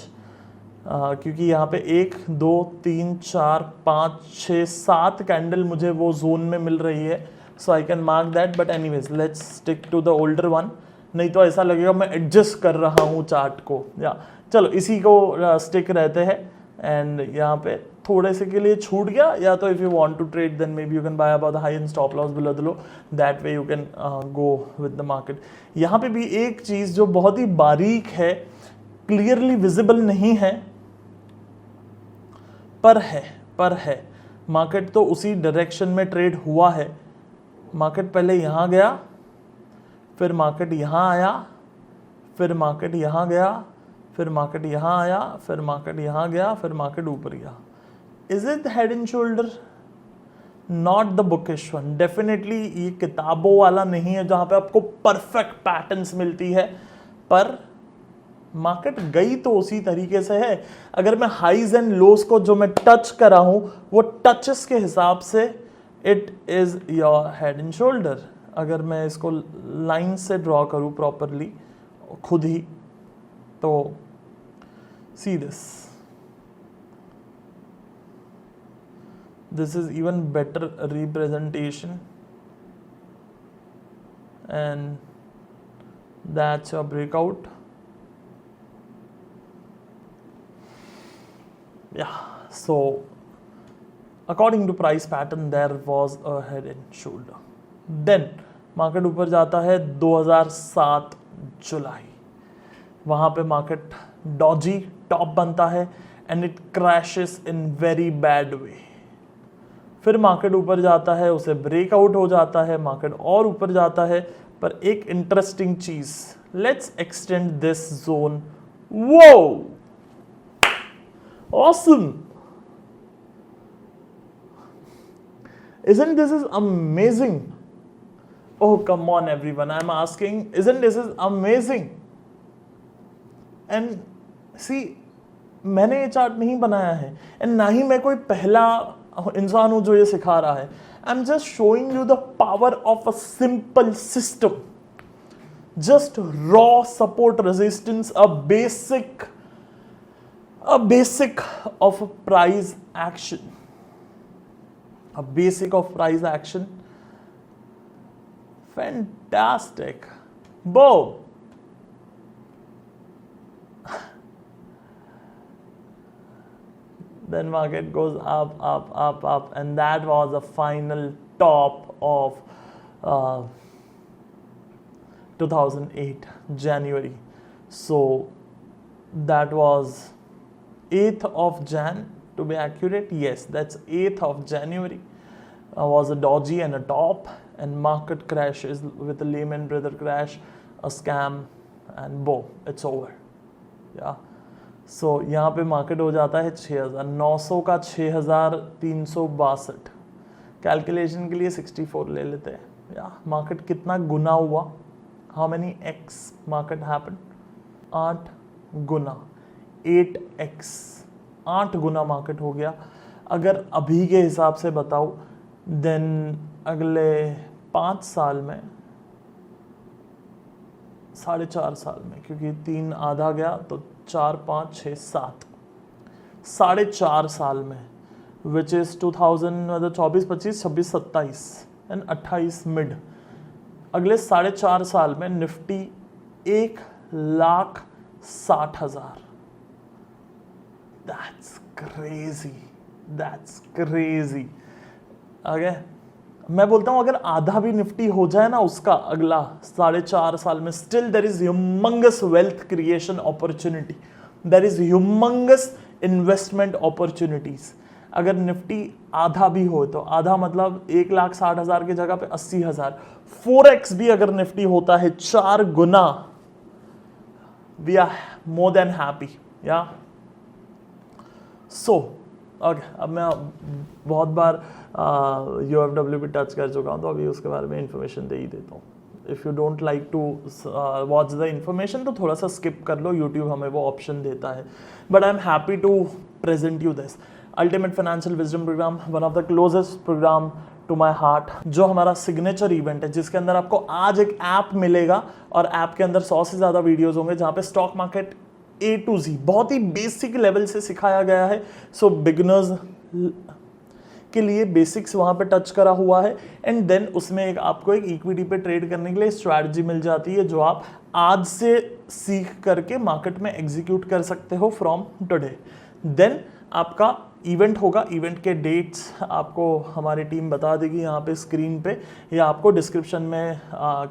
क्योंकि यहाँ पे 1, 2, 3, 4, 5, 6, 7 कैंडल मुझे वो जोन में मिल रही है, so I can mark that. But anyways let's stick to the older one, नहीं तो ऐसा लगेगा मैं एडजस्ट कर रहा हूँ चार्ट को। या चलो इसी को स्टिक रहते हैं। एंड यहाँ पे थोड़े से के लिए छूट गया, या तो if you want to trade then maybe you can buy about the high and stop loss below the low, that way you can go with the market. यहाँ पे भी एक चीज़ जो बहुत ही बारीक है, क्लियरली विजिबल नहीं है, पर है मार्केट तो उसी डायरेक्शन में ट्रेड हुआ है। मार्केट पहले यहाँ गया, फिर मार्केट यहाँ आया, फिर मार्केट यहाँ गया, फिर मार्केट यहाँ आया, फिर मार्केट यहाँ गया, फिर मार्केट ऊपर गया। Is it head and shoulder? Not the bookish one, definitely ये किताबों वाला नहीं है जहाँ पे आपको परफेक्ट पैटर्न्स मिलती है, पर मार्केट गई तो उसी तरीके से है। अगर मैं हाईज एंड लोस को जो मैं टच करा हूँ वो टचेस के हिसाब से it is your head and shoulder. अगर मैं इसको लाइन से ड्रॉ करूँ प्रॉपरली खुद ही, तो सी this is even better representation, and that's your breakout. Yeah, So according to price pattern there was a head and shoulder. Then market ऊपर जाता है 2007 जुलाई, वहाँ पे मार्केट डॉजी टॉप बनता है and it crashes in very bad way. फिर market ऊपर जाता है, उसे ब्रेकआउट हो जाता है, मार्केट और ऊपर जाता है. पर एक इंटरेस्टिंग चीज, लेट्स एक्सटेंड दिस जोन. वो awesome, isn't this is amazing? Oh come on everyone, I'm asking, isn't this is amazing? And see, मैंने ये चार्ट नहीं बनाया है एंड ना ही मैं कोई पहला इंसान हूं जो ये सिखा रहा है. आई am just showing you the power of a simple system. Just raw support resistance, a basic of price action. A basic of price action. Fantastic. Boom. Then market goes up, and that was the final top of 2008 January. So that was 8th of Jan. To be accurate, yes, that's 8th of January. Was a dodgy and a top, and market crashes with a Lehman Brothers crash, a scam, and boom, it's over. Yeah. So यहाँ पे market हो जाता है 6,900 का 6,362. Calculation के लिए 64 ले लेते हैं. या मार्केट कितना गुना हुआ? How many x market happen? 8 Guna, 8x, 8 Guna market हो गया. अगर अभी के हिसाब से बताऊं, देन अगले 5 साल में, 4.5 साल में, क्योंकि 3 आधा गया तो 4, 5, 6, 7, 4.5 साल में, विच इज 2000, मतलब 24, 25, 26, 27 एंड 28 मिड. अगले 4.5 साल में Nifty 1,60,000. That's crazy. That's crazy. Okay? मैं बोलता हूं अगर आधा भी निफ्टी हो जाए ना उसका अगला 4.5 साल में, still there is humongous wealth creation opportunity, there is humongous investment opportunities. अगर निफ्टी आधा भी हो तो आधा मतलब 1,60,000 की जगह पे 80,000. 4x भी अगर निफ्टी होता है, 4 गुना, we are more than happy. Yeah so okay, अब मैं बहुत बार UFW भी टच कर चुका हूँ, तो अभी उसके बारे में इंफॉर्मेशन दे ही देता हूँ. If you don't like to watch the information तो थोड़ा सा स्किप कर लो, यूट्यूब हमें वो ऑप्शन देता है. But I am happy to present you this ultimate financial wisdom program, one of the closest program to my heart, जो हमारा सिग्नेचर इवेंट है, जिसके अंदर आपको आज एक ऐप मिलेगा और ऐप के अंदर 100 से ज़्यादा वीडियोज़ होंगे जहाँ पे stock market A to Z बहुत ही बेसिक लेवल से सिखाया गया है. सो बिगिनर्स के लिए बेसिक्स वहाँ पे टच करा हुआ है. एंड देन उसमें आपको एक इक्विटी पे ट्रेड करने के लिए स्ट्रैटेजी मिल जाती है, जो आप आज से सीख करके मार्केट में एग्जीक्यूट कर सकते हो फ्रॉम टुडे. देन आपका इवेंट होगा. इवेंट के डेट्स आपको हमारी टीम बता देगी यहाँ पे स्क्रीन पे, या आपको डिस्क्रिप्शन में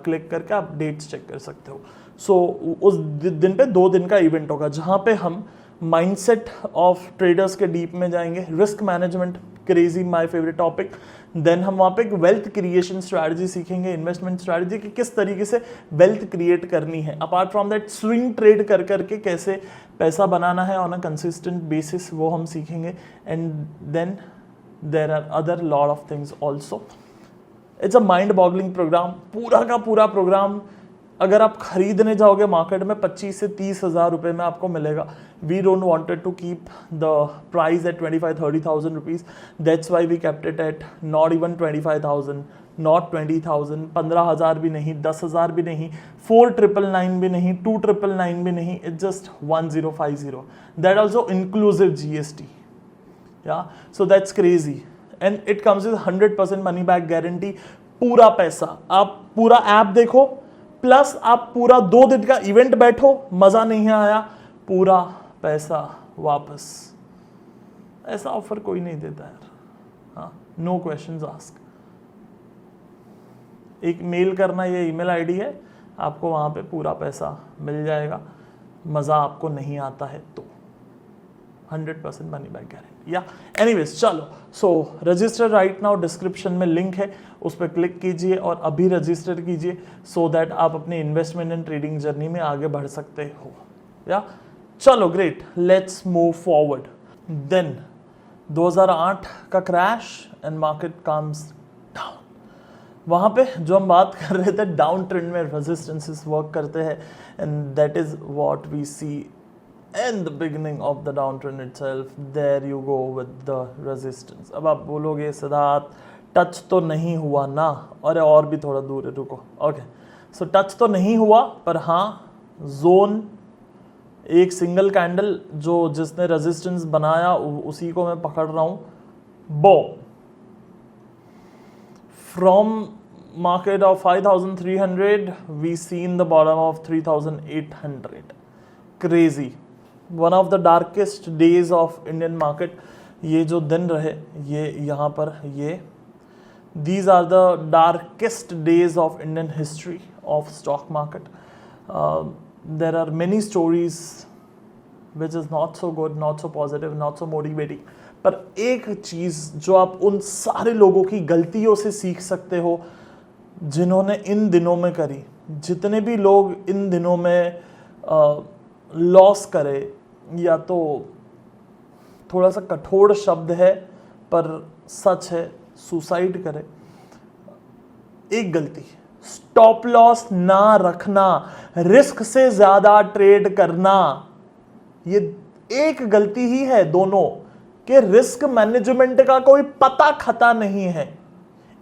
क्लिक करके आप डेट्स चेक कर सकते हो. सो उस दिन पे 2 दिन का इवेंट होगा जहाँ पे हम माइंडसेट ऑफ ट्रेडर्स के डीप में जाएंगे, risk management, crazy my favourite topic. Then हम वहाँ पे एक वेल्थ क्रिएशन स्ट्रैटेजी सीखेंगे, इन्वेस्टमेंट स्ट्रैटेजी कि किस तरीके से वेल्थ क्रिएट करनी है. Apart from that swing trade कर करके कैसे पैसा बनाना है ऑन अ कंसिस्टेंट बेसिस, वो हम सीखेंगे. And then there are other lot of things also. It's a mind boggling program. पूरा का पूरा प्रोग्राम अगर आप खरीदने जाओगे मार्केट में 25 से 30,000 रुपये में आपको मिलेगा. We don't wanted to keep the price at 25,000-30,000 rupees. That's why we kept it at not even 25,000, not 20,000, 15,000 भी नहीं, 10,000 भी नहीं, 4,999 भी नहीं, 2,999 भी नहीं. It's just 1050. That also inclusive GST. या so that's crazy. And it comes with 100% money back guarantee. पूरा पैसा, आप पूरा ऐप देखो, प्लस आप पूरा 2 दिन का इवेंट बैठो, मजा नहीं आया, पूरा पैसा वापस. ऐसा ऑफर कोई नहीं देता यार। हाँ, नो क्वेश्चंस आस्क। एक मेल करना, ये ईमेल आईडी है, आपको वहाँ पे पूरा पैसा मिल जाएगा। मज़ा आपको नहीं आता है तो 100% मनी बैक गारंटी। या एनीवेज चलो, सो रजिस्टर राइट नाउ, डिस्क्रिप्शन में लिंक है, उस पर क्लिक कीजिए और अभी रजिस्टर कीजिए सो दैट आप अपनी इन्वेस्टमेंट एंड ट्रेडिंग जर्नी में आगे बढ़ सकते हो। या चलो great, let's move forward. Then 2008 का crash and market comes down. वहाँ पे जो हम बात कर रहे थे, डाउन ट्रेंड में रेजिस्टेंसेस वर्क करते हैं and that is what we see in the beginning of the down trend itself. There you go with the resistance. अब आप बोलोगे सिद्धार्थ टच तो नहीं हुआ ना, अरे और भी थोड़ा दूर है, रुको। ओके, सो टच तो नहीं हुआ, पर हाँ जोन, एक सिंगल कैंडल जो जिसने रेजिस्टेंस बनाया उसी को मैं पकड़ रहा हूं। बो from market of 5,300 we seen the bottom of 3,800. crazy, one of the darkest days of Indian market। ये जो दिन रहे, ये यहाँ पर ये these are the darkest days of Indian history of stock market। there are many stories which is not so good, not so positive, not so motivating। पर एक चीज़ जो आप उन सारे लोगों की गलतियों से सीख सकते हो जिन्होंने इन दिनों में करी। जितने भी लोग इन दिनों में लॉस करे, या तो थोड़ा सा कठोर शब्द है पर सच है, सुसाइड करे। एक गलती, स्टॉप लॉस ना रखना, रिस्क से ज्यादा ट्रेड करना, ये एक गलती ही है दोनों कि रिस्क मैनेजमेंट का कोई पता खता नहीं है।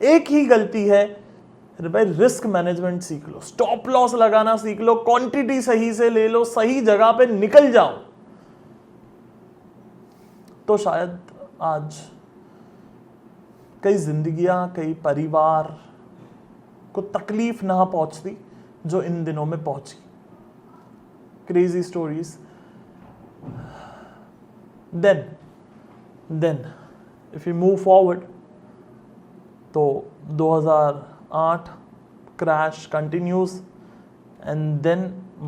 एक ही गलती है, भाई रिस्क मैनेजमेंट सीख लो, स्टॉप लॉस लगाना सीख लो, क्वांटिटी सही से ले लो, सही जगह पे निकल जाओ, तो शायद आज कई जिंदगियां, कई परिवार को तकलीफ ना पहुंचती जो इन दिनों में पहुंची। Crazy stories. Then if you move forward, तो 2008 crash continues and then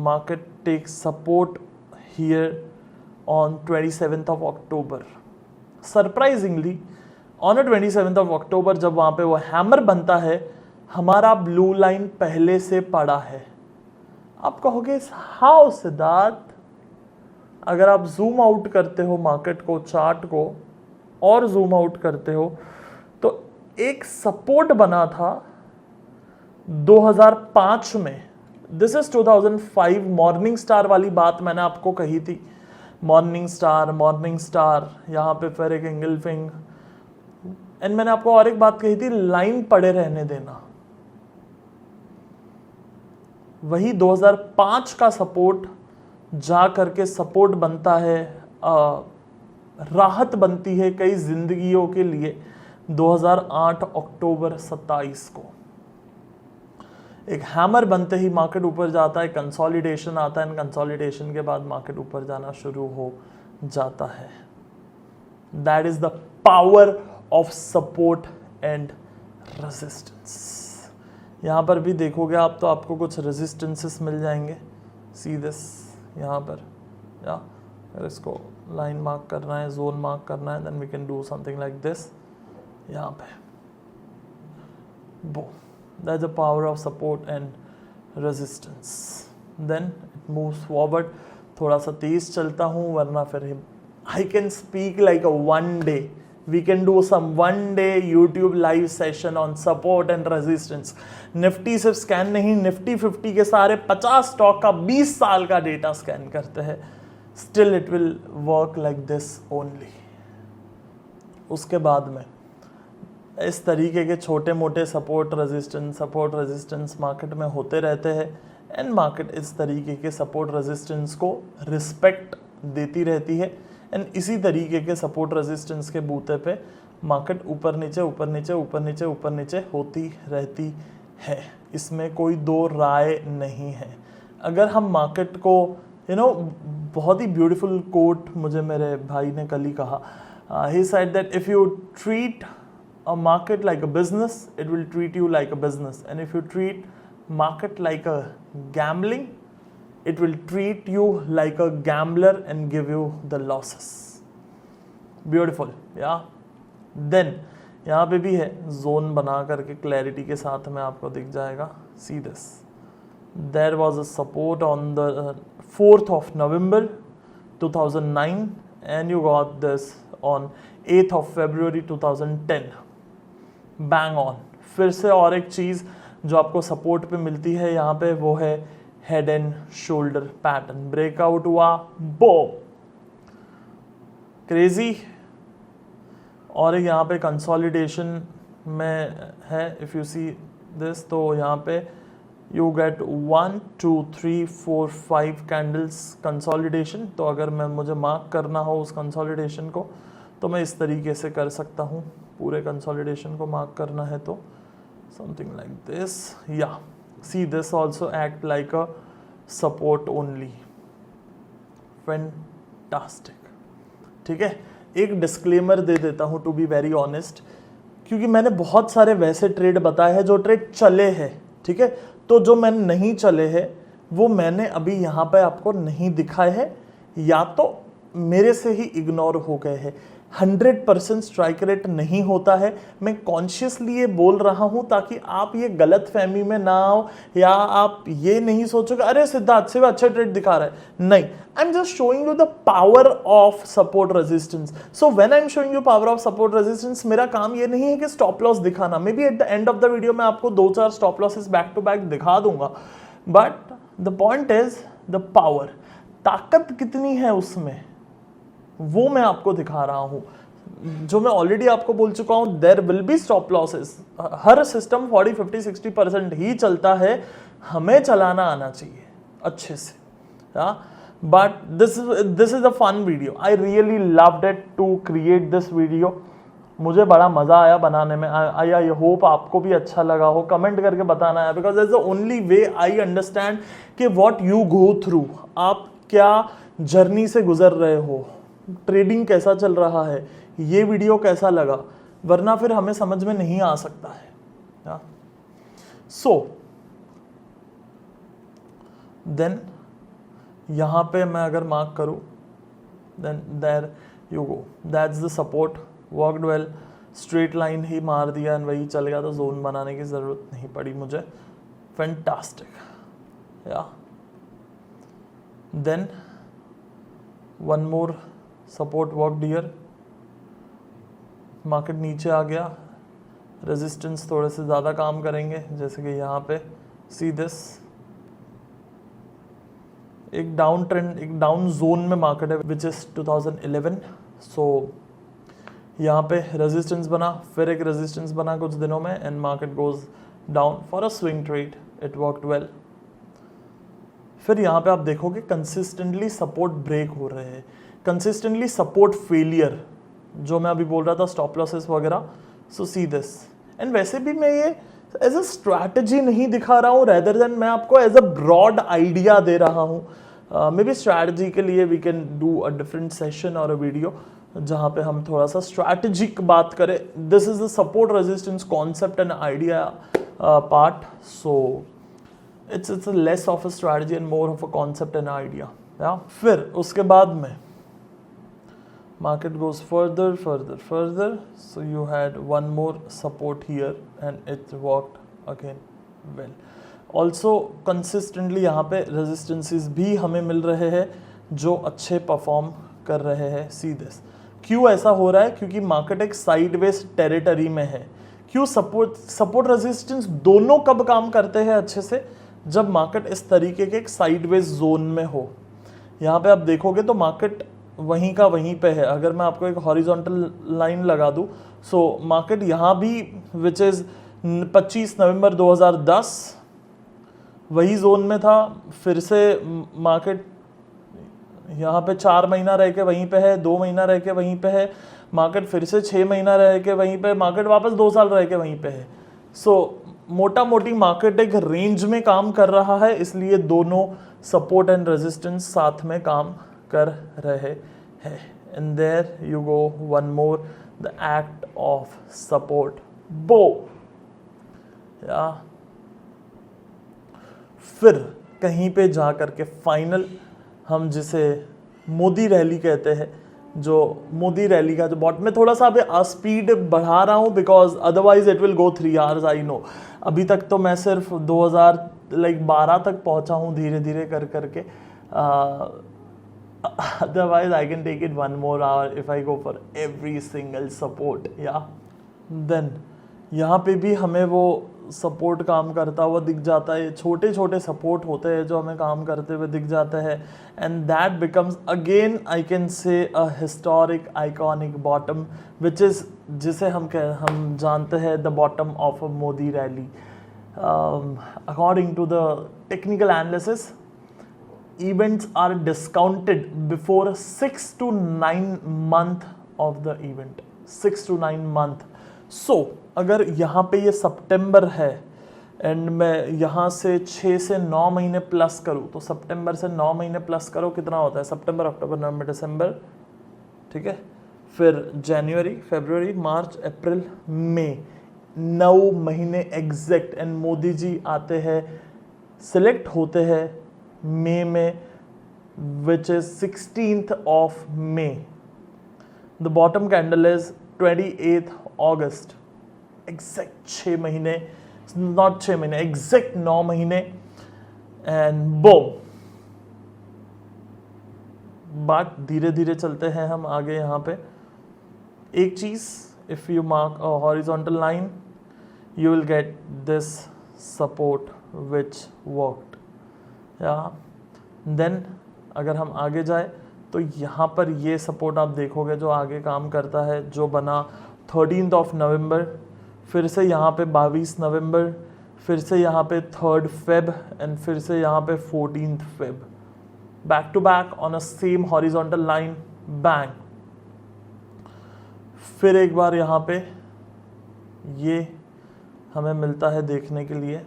market takes support here on 27th of October। Surprisingly on the 27th of October जब वहाँ पे वो हैमर बनता है, हमारा ब्लू लाइन पहले से पड़ा है। आप कहोगे हाउ सिद्धार्थ? अगर आप जूम आउट करते हो मार्केट को, चार्ट को, और जूम आउट करते हो, तो एक सपोर्ट बना था 2005 में। This is 2005। मॉर्निंग स्टार वाली बात मैंने आपको कही थी, मॉर्निंग स्टार, यहाँ पे फिर एक एंगल्फिंग, एंड मैंने आपको और एक बात कही थी, लाइन पड़े रहने देना। वही 2005 का सपोर्ट जा करके सपोर्ट बनता है, राहत बनती है कई जिंदगियों के लिए 2008 अक्टूबर 27 को। एक हैमर बनते ही मार्केट ऊपर जाता है, कंसोलिडेशन आता है, कंसोलिडेशन के बाद मार्केट ऊपर जाना शुरू हो जाता है। That is the power of support and resistance. यहाँ पर भी देखोगे आप तो आपको कुछ रेजिस्टेंसेस मिल जाएंगे। सी दिस यहाँ पर, या अगर इसको लाइन मार्क करना है, जोन मार्क करना है, then we can do something like this. यहाँ पे बो, that's the power of support and resistance. Then it moves forward. थोड़ा सा तेज चलता हूँ, वरना फिर I can speak like a one day. We can do some one day YouTube live session on support and resistance। Nifty सिर्फ scan नहीं, Nifty 50 के सारे 50 स्टॉक का 20 साल का डेटा स्कैन करते हैं। Still it will work like this only। उसके बाद में इस तरीके के छोटे मोटे सपोर्ट रेजिस्टेंस मार्केट में होते रहते हैं, एंड मार्केट इस तरीके के सपोर्ट रेजिस्टेंस को रिस्पेक्ट देती रहती है, एंड इसी तरीके के सपोर्ट रेजिस्टेंस के बूते पे मार्केट ऊपर नीचे होती रहती है। इसमें कोई दो राय नहीं है। अगर हम मार्केट को बहुत ही ब्यूटीफुल कोट मुझे मेरे भाई ने कल ही कहा, He said that if you treat a market like a business, it will treat you like a business, and if you treat market like a gambling, it will treat you like a gambler and give you the losses. Beautiful, yeah. Then यहाँ पे भी है zone बना करके clarity के साथ में आपको दिख जाएगा. See this. There was a support on the 4th of November 2009 and you got this on 8th of February 2010. Bang on. फिर से और एक चीज़ जो आपको सपोर्ट पे मिलती है यहाँ पे वो है head and shoulder pattern. Breakout हुआ, बूम, क्रेजी. और एक यहाँ पे कंसोलिडेशन में है. इफ़ यू सी दिस, तो यहाँ पे यू गेट 1 2 3 4 5 कैंडल्स कंसोलिडेशन. तो अगर मुझे मार्क करना हो उस कंसोलिडेशन को तो मैं इस तरीके से कर सकता हूँ. पूरे कंसोलिडेशन को मार्क करना है तो something like this. Yeah see this also act like a support only. Fantastic. ठीक है, एक डिस्क्लेमर दे देता हूँ टू बी वेरी ऑनेस्ट, क्योंकि मैंने बहुत सारे वैसे ट्रेड बताए हैं जो ट्रेड चले हैं. ठीक है, तो जो मैंने नहीं चले हैं वो मैंने अभी यहाँ पे आपको नहीं दिखाए हैं, या तो मेरे से ही इग्नोर हो गए हैं. 100% स्ट्राइक रेट नहीं होता है. मैं कॉन्शियसली ये बोल रहा हूँ ताकि आप ये गलत फहमी में ना आओ, या आप ये नहीं सोचो कि अरे सिद्धार्थ सिर्फ अच्छे ट्रेड दिखा रहा है. नहीं, I am just showing you the power of support resistance. So when I am showing you power of support resistance, मेरा काम ये नहीं है कि स्टॉप लॉस दिखाना. Maybe at the end of the video मैं आपको 2-4 stop losses back to back दिखा दूंगा, but the point is the power. ताकत कितनी है उसमें वो मैं आपको दिखा रहा हूं. जो मैं ऑलरेडी आपको बोल चुका हूं, there will be stop losses. हर सिस्टम 40-50-60% ही चलता है. हमें चलाना आना चाहिए अच्छे से. But this is a fun video. I really loved it to create this video. मुझे बड़ा मजा आया बनाने में. आई होप आपको भी अच्छा लगा हो. कमेंट करके बताना है, because that's the only way I understand कि व्हाट यू गो थ्रू, आप क्या जर्नी से गुजर रहे हो, ट्रेडिंग कैसा चल रहा है, ये वीडियो कैसा लगा, वरना फिर हमें समझ में नहीं आ सकता है. सो देन यहां पे मैं अगर मार्क करूं, then there you go, that's the support. Worked well. Straight line ही मार दिया एंड वही चल गया, तो जोन बनाने की जरूरत नहीं पड़ी मुझे. Fantastic. Yeah then one more support worked here. Market नीचे आ गया. रेजिस्टेंस थोड़े से ज़्यादा काम करेंगे, जैसे कि यहाँ पे सी दिस. एक डाउन ट्रेंड, एक डाउन जोन में मार्केट है विच इज़ 2011. सो यहाँ पे रेजिस्टेंस बना, फिर एक रेजिस्टेंस बना कुछ दिनों में, and market goes down for a swing trade. It worked well. फिर यहाँ पे आप देखोगे कंसिस्टेंटली सपोर्ट ब्रेक हो रहे हैं, कंसिस्टेंटली सपोर्ट फेलियर, जो मैं अभी बोल रहा था स्टॉप लॉसेस वगैरह. सो सी दिस. एंड वैसे भी मैं ये एज अ स्ट्रैटेजी नहीं दिखा रहा हूँ, रेदर देन मैं आपको एज अ ब्रॉड आइडिया दे रहा हूँ. मे बी स्ट्रैटेजी के लिए we can do a different session और अ वीडियो जहाँ पे हम थोड़ा सा स्ट्रैटेजिक बात करें. This is the support resistance concept and idea part. So it's less of a strategy and more of a concept and idea. Yeah. फिर उसके बाद में market goes further. So you had one more support here and it worked again well. Also consistently यहाँ पे resistances भी हमें मिल रहे हैं जो अच्छे परफॉर्म कर रहे हैं. See this. क्यों ऐसा हो रहा है? क्योंकि मार्केट एक साइडवेज टेरिटरी में है. क्यों सपोर्ट रेजिस्टेंस दोनों कब काम करते हैं अच्छे से? जब मार्केट इस तरीके के एक साइडवेज जोन में हो. यहाँ पे आप देखोगे तो मार्केट वहीं का वहीं पे है. अगर मैं आपको एक हॉरिजॉन्टल लाइन लगा दूँ, सो मार्केट यहाँ भी विच इज़ 25 नवंबर 2010 वही जोन में था. फिर से मार्केट यहाँ पे 4 महीना रह के वहीं पे है, 2 महीना रह के वहीं पे है. मार्केट फिर से 6 महीना रह के वहीं पे, मार्केट वापस 2 साल रह के वहीं पे है. सो मोटा मोटी मार्केट एक रेंज में काम कर रहा है, इसलिए दोनों सपोर्ट एंड रेजिस्टेंस साथ में काम कर रहे हैं. and there you go, one more, the act of support, bow, या फिर कहीं पे जा करके फाइनल हम जिसे मोदी रैली कहते हैं, जो मोदी रैली का जो बॉट में थोड़ा सा अभी स्पीड बढ़ा रहा हूँ because otherwise it will go 3 hours, I know. अभी तक तो मैं सिर्फ 2012 तक पहुँचा हूँ धीरे धीरे कर करके, otherwise I can take it 1 more hour if I go for every single support, yeah। then यहाँ पे भी हमें वो सपोर्ट काम करता हुआ दिख जाता है, छोटे छोटे सपोर्ट होते हैं जो हमें काम करते हुए दिख जाते हैं, and that becomes again I can say a historic iconic bottom which is, जिसे हम जानते हैं the bottom of a Modi rally. According to the technical analysis, events are discounted before 6 to 9 month of the event, 6 to 9 month। so अगर यहाँ पे ये सितंबर है and मैं यहाँ से 6 से 9 महीने प्लस करूँ, तो सितंबर से 9 महीने प्लस करो कितना होता है, सितंबर, अक्टूबर, नवंबर, दिसंबर, ठीक है, फिर जनवरी, फरवरी, मार्च, अप्रैल, मई, 9 महीने एग्जैक्ट। एंड मोदी जी आते हैं, सिलेक्ट होते हैं मई में, which is 16th of May। The bottom candle is 28th August। Exact 6 महीने, not 6 महीने, exact 9 महीने, and boom। बट धीरे धीरे चलते हैं हम आगे। यहाँ पे एक चीज, if you mark a horizontal line, you will get this support which worked। Then अगर हम आगे जाए तो यहाँ पर ये सपोर्ट आप देखोगे जो आगे काम करता है, जो बना 13th of November, फिर से यहाँ पे 22 नवंबर, फिर से यहाँ पे 3rd Feb, एंड फिर से यहाँ पे 14th Feb, back to back on a same horizontal line, bang. फिर एक बार यहाँ पे ये हमें मिलता है देखने के लिए,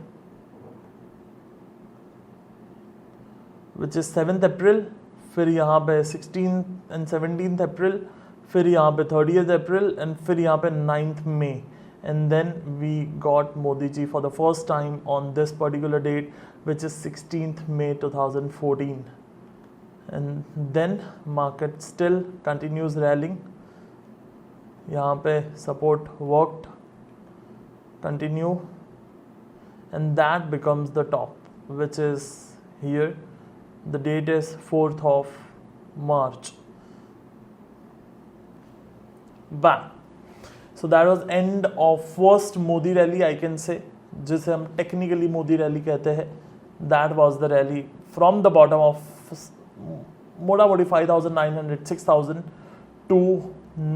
विच इज 7th अप्रैल, फिर यहाँ पे 16th and 17th अप्रैल, फिर यहाँ पे 30th अप्रैल, एंड फिर यहाँ पे 9th मई, and then we got Modi ji for the first time on this particular date which is 16th May 2014, and then market still continues rallying. यहाँ पे support worked, continue, and that becomes the top which is here. The date is 4th of March। Bam। So that was end of first Modi rally, I can say, जिसे हम technically Modi rally कहते हैं। That was the rally from the bottom of मोटा मोटी 5,900, 6,000 to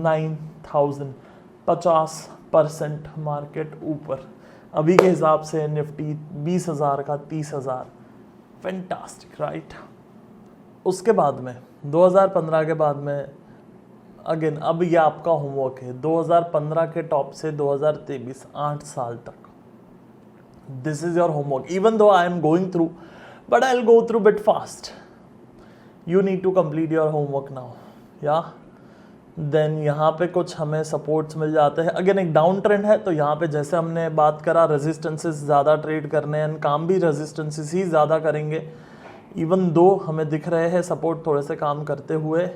9,000, 50% market ऊपर। अभी के हिसाब से निफ्टी 20,000 का 30,000, फैंटास्टिक, राइट। उसके बाद में 2015 के बाद में अगेन, अब ये आपका होमवर्क है, 2015 के टॉप से 2023, 8 साल तक, this is your homework. Even though I am going through, but I will go through bit fast, you need to complete your homework now, yeah. Then यहाँ पे कुछ हमें सपोर्ट्स मिल जाते हैं। अगेन एक डाउन ट्रेंड है, तो यहाँ पे जैसे हमने बात करा, रेजिस्टेंसेस ज़्यादा ट्रेड करने हैं, काम भी रेजिस्टेंसेस ही ज़्यादा करेंगे। इवन दो हमें दिख रहे हैं सपोर्ट थोड़े से काम करते हुए,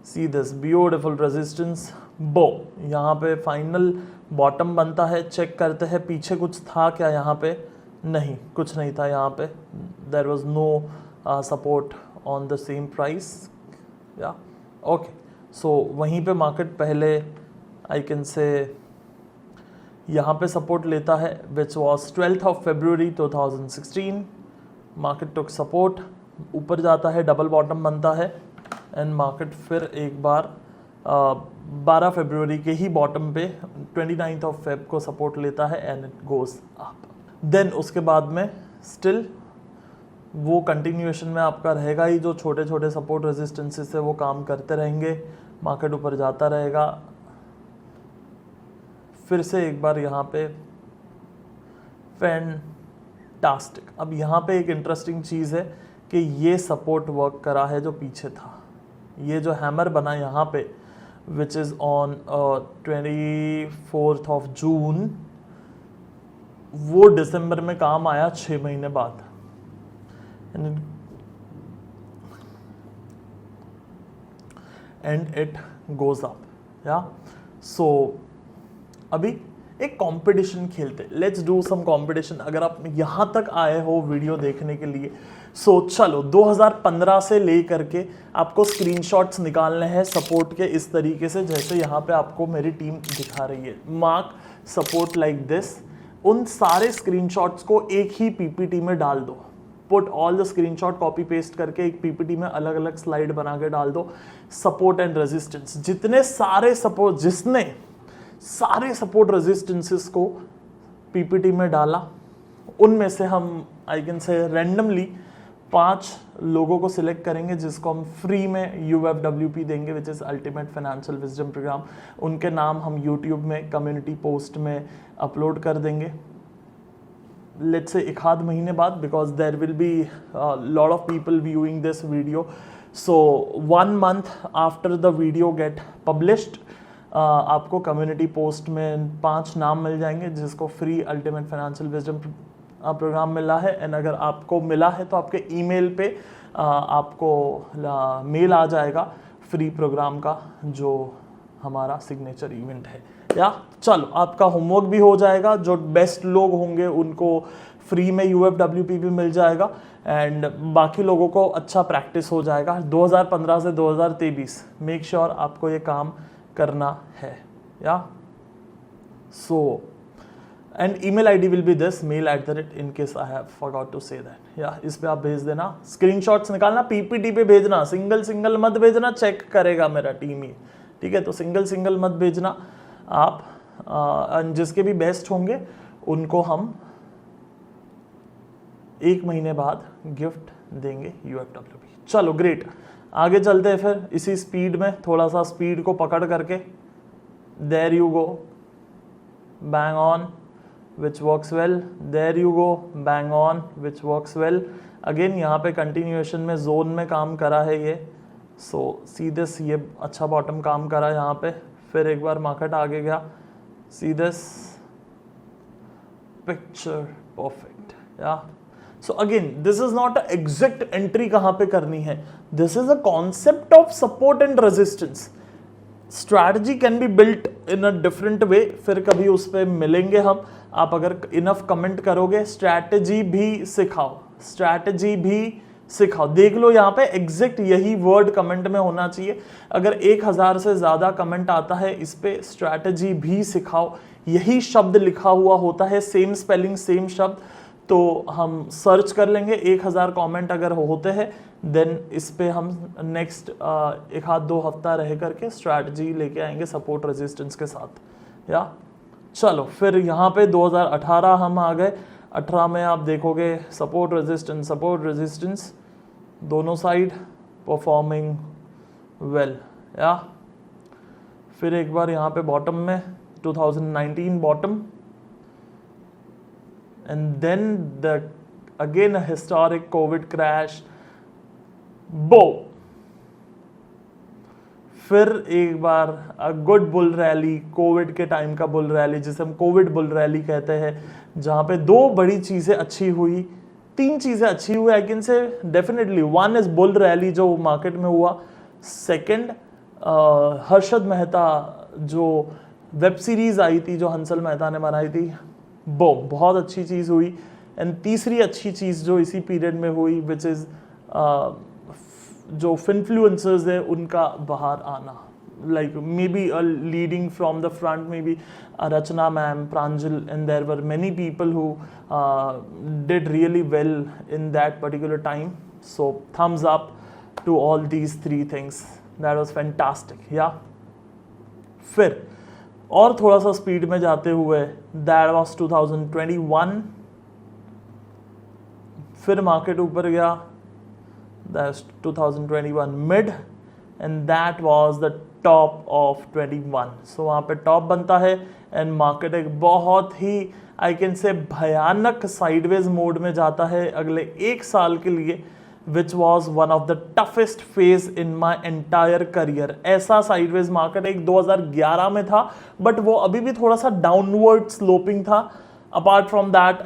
सी दिस ब्यूटीफुल रेजिस्टेंस, बो, यहाँ पे फाइनल बॉटम बनता है। चेक करते हैं पीछे कुछ था क्या, यहाँ पे नहीं, कुछ नहीं था यहाँ पे, there was no support on the same price, yeah okay. So वहीं पे मार्केट पहले आई कैन से यहाँ पे सपोर्ट लेता है, which was 12th of February 2016। Market took support, ऊपर जाता है, डबल बॉटम बनता है, एंड मार्केट फिर एक बार 12 फरवरी के ही बॉटम पे 29th of Feb को सपोर्ट लेता है, and it goes up. Then उसके बाद में स्टिल वो कंटिन्यूएशन में आपका रहेगा ही, जो छोटे छोटे सपोर्ट रेजिस्टेंसेस से वो काम करते रहेंगे, मार्केट ऊपर जाता रहेगा। फिर से एक बार यहाँ पे फैंटास्टिक। अब यहाँ पे एक इंटरेस्टिंग चीज़ है कि ये सपोर्ट वर्क करा है जो पीछे था, ये जो हैमर बना यहाँ पे which is on 24th of June, वो दिसंबर में काम आया 6 महीने बाद, एंड इट गोज अप। या सो अभी एक कंपटीशन खेलते, लेट्स डू सम कंपटीशन। अगर आप यहाँ तक आए हो वीडियो देखने के लिए, सो चलो 2015 से लेकर के आपको स्क्रीनशॉट्स निकालने हैं सपोर्ट के, इस तरीके से जैसे यहाँ पे आपको मेरी टीम दिखा रही है, मार्क सपोर्ट लाइक दिस। उन सारे स्क्रीनशॉट्स को एक ही पीपीटी में डाल दो, put all the screenshot copy paste करके एक पीपीटी में अलग अलग स्लाइड बना के डाल दो। सपोर्ट एंड रेजिस्टेंस, जितने सारे सपोर्ट, जिसने सारे सपोर्ट रेजिस्टेंसेस को पीपीटी में डाला, उनमें से हम आई कैन से रैंडमली 5 लोगों को सिलेक्ट करेंगे जिसको हम फ्री में UFWP देंगे, which is ultimate financial wisdom program. उनके नाम हम यूट्यूब में कम्युनिटी पोस्ट में अपलोड कर देंगे, लेट्स से 1 आध महीने बाद, because there will be lot of people viewing this video. So 1 month after the video get published आपको कम्युनिटी पोस्ट में 5 नाम मिल जाएंगे जिसको free ultimate financial wisdom program मिला है। एंड अगर आपको मिला है तो आपके ईमेल पे आपको मेल आ जाएगा फ्री प्रोग्राम का, जो हमारा सिग्नेचर इवेंट है। या चलो आपका होमवर्क भी हो जाएगा, जो बेस्ट लोग होंगे उनको फ्री में UFWP भी मिल जाएगा, एंड बाकी लोगों को अच्छा प्रैक्टिस हो जाएगा। 2015 से 2023 मेक श्योर आपको ये काम करना है। या so and email ID will be this mail @ in case I have forgot to say that। या इस पे आप भेज देना, स्क्रीनशॉट्स निकालना, पीपीटी पे भेजना, सिंगल मत भेजना, चेक करेगा मेरा टीम ही, ठीक है। तो सिंगल मत भेजना आप, जिसके भी बेस्ट होंगे उनको हम 1 महीने बाद गिफ्ट देंगे UFWP। चलो ग्रेट, आगे चलते हैं फिर इसी स्पीड में, थोड़ा सा स्पीड को पकड़ करके। There you go, bang on, which works well, there you go, bang on, which works well। Again यहाँ पे कंटिन्यूएशन में जोन में काम करा है ये, सो सी दिस, ये अच्छा बॉटम काम करा यहाँ पे। फिर एक बार मार्केट आगे गया, see this picture perfect. Yeah so again this is not a exact entry कहाँ पे करनी है, this is a concept of support and resistance. Strategy can be built in a different way, फिर कभी उस पर मिलेंगे हम। आप अगर इनफ कमेंट करोगे, स्ट्रैटेजी भी सिखाओ, स्ट्रैटेजी भी सिखाओ, देख लो यहाँ पे एग्जैक्ट यही वर्ड कमेंट में होना चाहिए। अगर 1000 से ज़्यादा कमेंट आता है इस पे स्ट्रैटेजी भी सिखाओ, यही शब्द लिखा हुआ होता है, सेम स्पेलिंग सेम शब्द, तो हम सर्च कर लेंगे। 1000 कमेंट अगर होते हैं देन इस पे हम नेक्स्ट 1-2 हफ्ता रह करके स्ट्रैटेजी लेके आएंगे सपोर्ट रेजिस्टेंस के साथ। या चलो फिर यहाँ पे 2018 हम आ गए। 18 में आप देखोगे सपोर्ट रेजिस्टेंस दोनों साइड परफॉर्मिंग वेल। या फिर एक बार यहाँ पे बॉटम में 2019 bottom, and then the again historic covid crash, बो, फिर एक बार गुड बुल रैली, कोविड के टाइम का बुल रैली जिसे हम कोविड बुल रैली कहते हैं, जहाँ पे 2 बड़ी चीज़ें अच्छी हुई, 3 चीज़ें अच्छी हुई आई कैन से डेफिनेटली। 1 इज बुल रैली जो मार्केट में हुआ, 2 हर्षद मेहता जो वेब सीरीज़ आई थी जो हंसल मेहता ने बनाई थी, वो बहुत अच्छी चीज़ हुई। एंड तीसरी अच्छी चीज़ जो इसी पीरियड में हुई विच इज़ जो इन्फ्लुएंसर्स है उनका बाहर आना, like maybe leading from the front, maybe Rachna ma'am, Pranjal, and there were many people who did really well in that particular time. So thumbs up to all these 3 things, that was fantastic. Yeah फिर और थोड़ा सा speed में जाते हुए that was 2021, फिर market ऊपर गया, that's 2021 mid, and that was the top of 21। so वहाँ पे टॉप बनता है एंड मार्केट एक बहुत ही आई कैन से भयानक साइडवेज मोड में जाता है अगले 1 साल के लिए। Which was one of the toughest phase in my entire career. ऐसा साइडवेज मार्केट एक 2011 में था, बट वो अभी भी थोड़ा सा डाउनवर्ड स्लोपिंग था। अपार्ट फ्रॉम दैट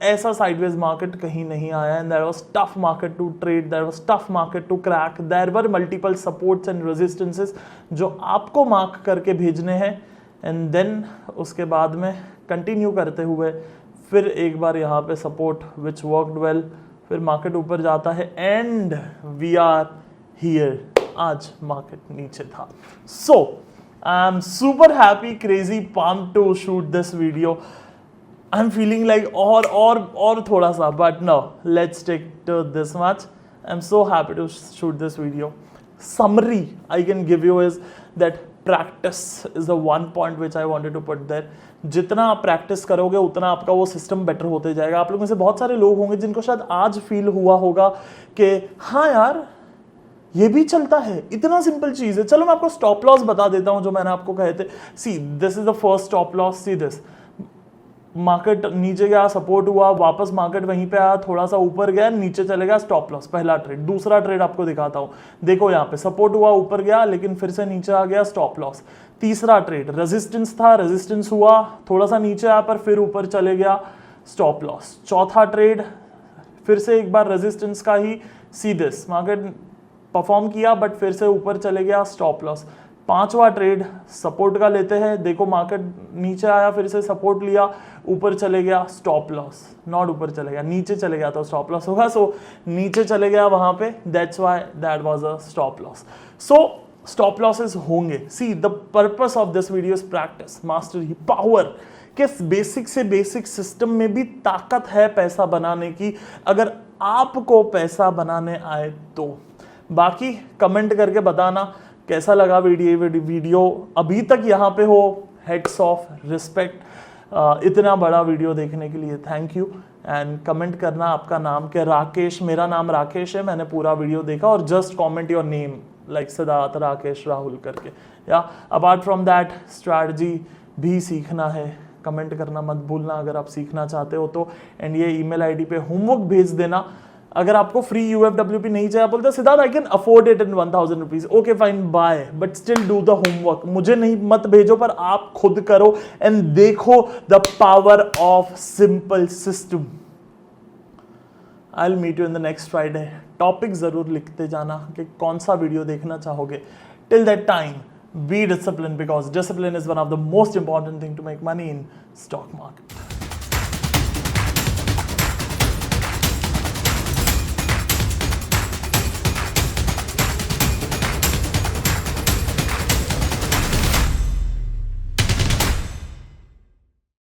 ऐसा साइडवेज मार्केट कहीं नहीं आया, and there was tough market to trade, there was tough market to crack, there were multiple supports and resistances जो आपको मार्क करके भेजने हैं, एंड देन उसके बाद में कंटिन्यू करते हुए फिर एक बार यहाँ पे सपोर्ट विच वर्कड वेल, फिर मार्केट ऊपर जाता है, एंड वी आर हियर। आज मार्केट नीचे था। So I am super happy, crazy, pumped to shoot this video. I am feeling like और थोड़ा सा, but no, let's take to this much. I am so happy to shoot this video. Summary I can give you is that practice is the one point which I wanted to put there. जितना आप practice करोगे उतना आपका वो system better होते जाएगा। आप लोग में से बहुत सारे लोग होंगे जिनको शायद आज फील हुआ होगा कि हाँ यार ये भी चलता है, इतना सिंपल चीज है। चलो मैं आपको स्टॉप लॉस बता देता हूं जो मैंने आपको कहे थे। See this is the first stop loss. C this, market नीचे गया, सपोर्ट हुआ, वापस मार्केट वहीं पे आया, थोड़ा सा ऊपर गया, नीचे चले गया, स्टॉप लॉस, पहला ट्रेड। दूसरा ट्रेड आपको दिखाता हूं, देखो यहाँ पे सपोर्ट हुआ, ऊपर गया, लेकिन फिर से नीचे आ गया, स्टॉप लॉस। तीसरा ट्रेड रेजिस्टेंस था, रेजिस्टेंस हुआ, थोड़ा सा नीचे आया पर फिर ऊपर चले गया, स्टॉप लॉस। चौथा ट्रेड फिर से एक बार रेजिस्टेंस का ही, सी दिस, मार्केट परफॉर्म किया बट फिर से ऊपर चले गया, स्टॉप लॉस। पांचवा ट्रेड सपोर्ट का लेते हैं, देखो मार्केट नीचे आया, फिर से सपोर्ट लिया, ऊपर चले गया, स्टॉप लॉस। नॉट ऊपर चले गया, नीचे चले गया तो स्टॉप लॉस होगा, सो नीचे चले गया वहां पे, that's why that was a stop loss. So stop losses होंगे। See the purpose of this video is practice, mastery, power. किस बेसिक से बेसिक सिस्टम में भी ताकत है पैसा बनाने की, अगर आपको पैसा बनाने आए तो। बाकी कमेंट करके बताना कैसा लगा वीडियो। अभी तक यहाँ पे हो, हेड्स ऑफ, रिस्पेक्ट। इतना बड़ा वीडियो देखने के लिए थैंक यू। एंड कमेंट करना आपका नाम क्या। राकेश, मेरा नाम राकेश है, मैंने पूरा वीडियो देखा, और just comment your name like Siddharth, Rakesh, Rahul करके। या अपार्ट फ्रॉम दैट स्ट्रैटेजी भी सीखना है, कमेंट करना मत भूलना अगर आप सीखना चाहते हो तो। एंड ये ईमेल आईडी पे होमवर्क भेज देना। अगर आपको फ्री UFWP नहीं चाहिए, बोलते Siddharth I can afford it in 1000 rupees, okay fine bye, but still do the homework. मुझे नहीं मत भेजो, पर आप खुद करो एंड देखो the power of simple system. I will meet you in the next Friday. Topic जरूर लिखते जाना कि कौन सा वीडियो देखना चाहोगे। Till that time be discipline, because discipline is one of the most important thing to make money in stock market.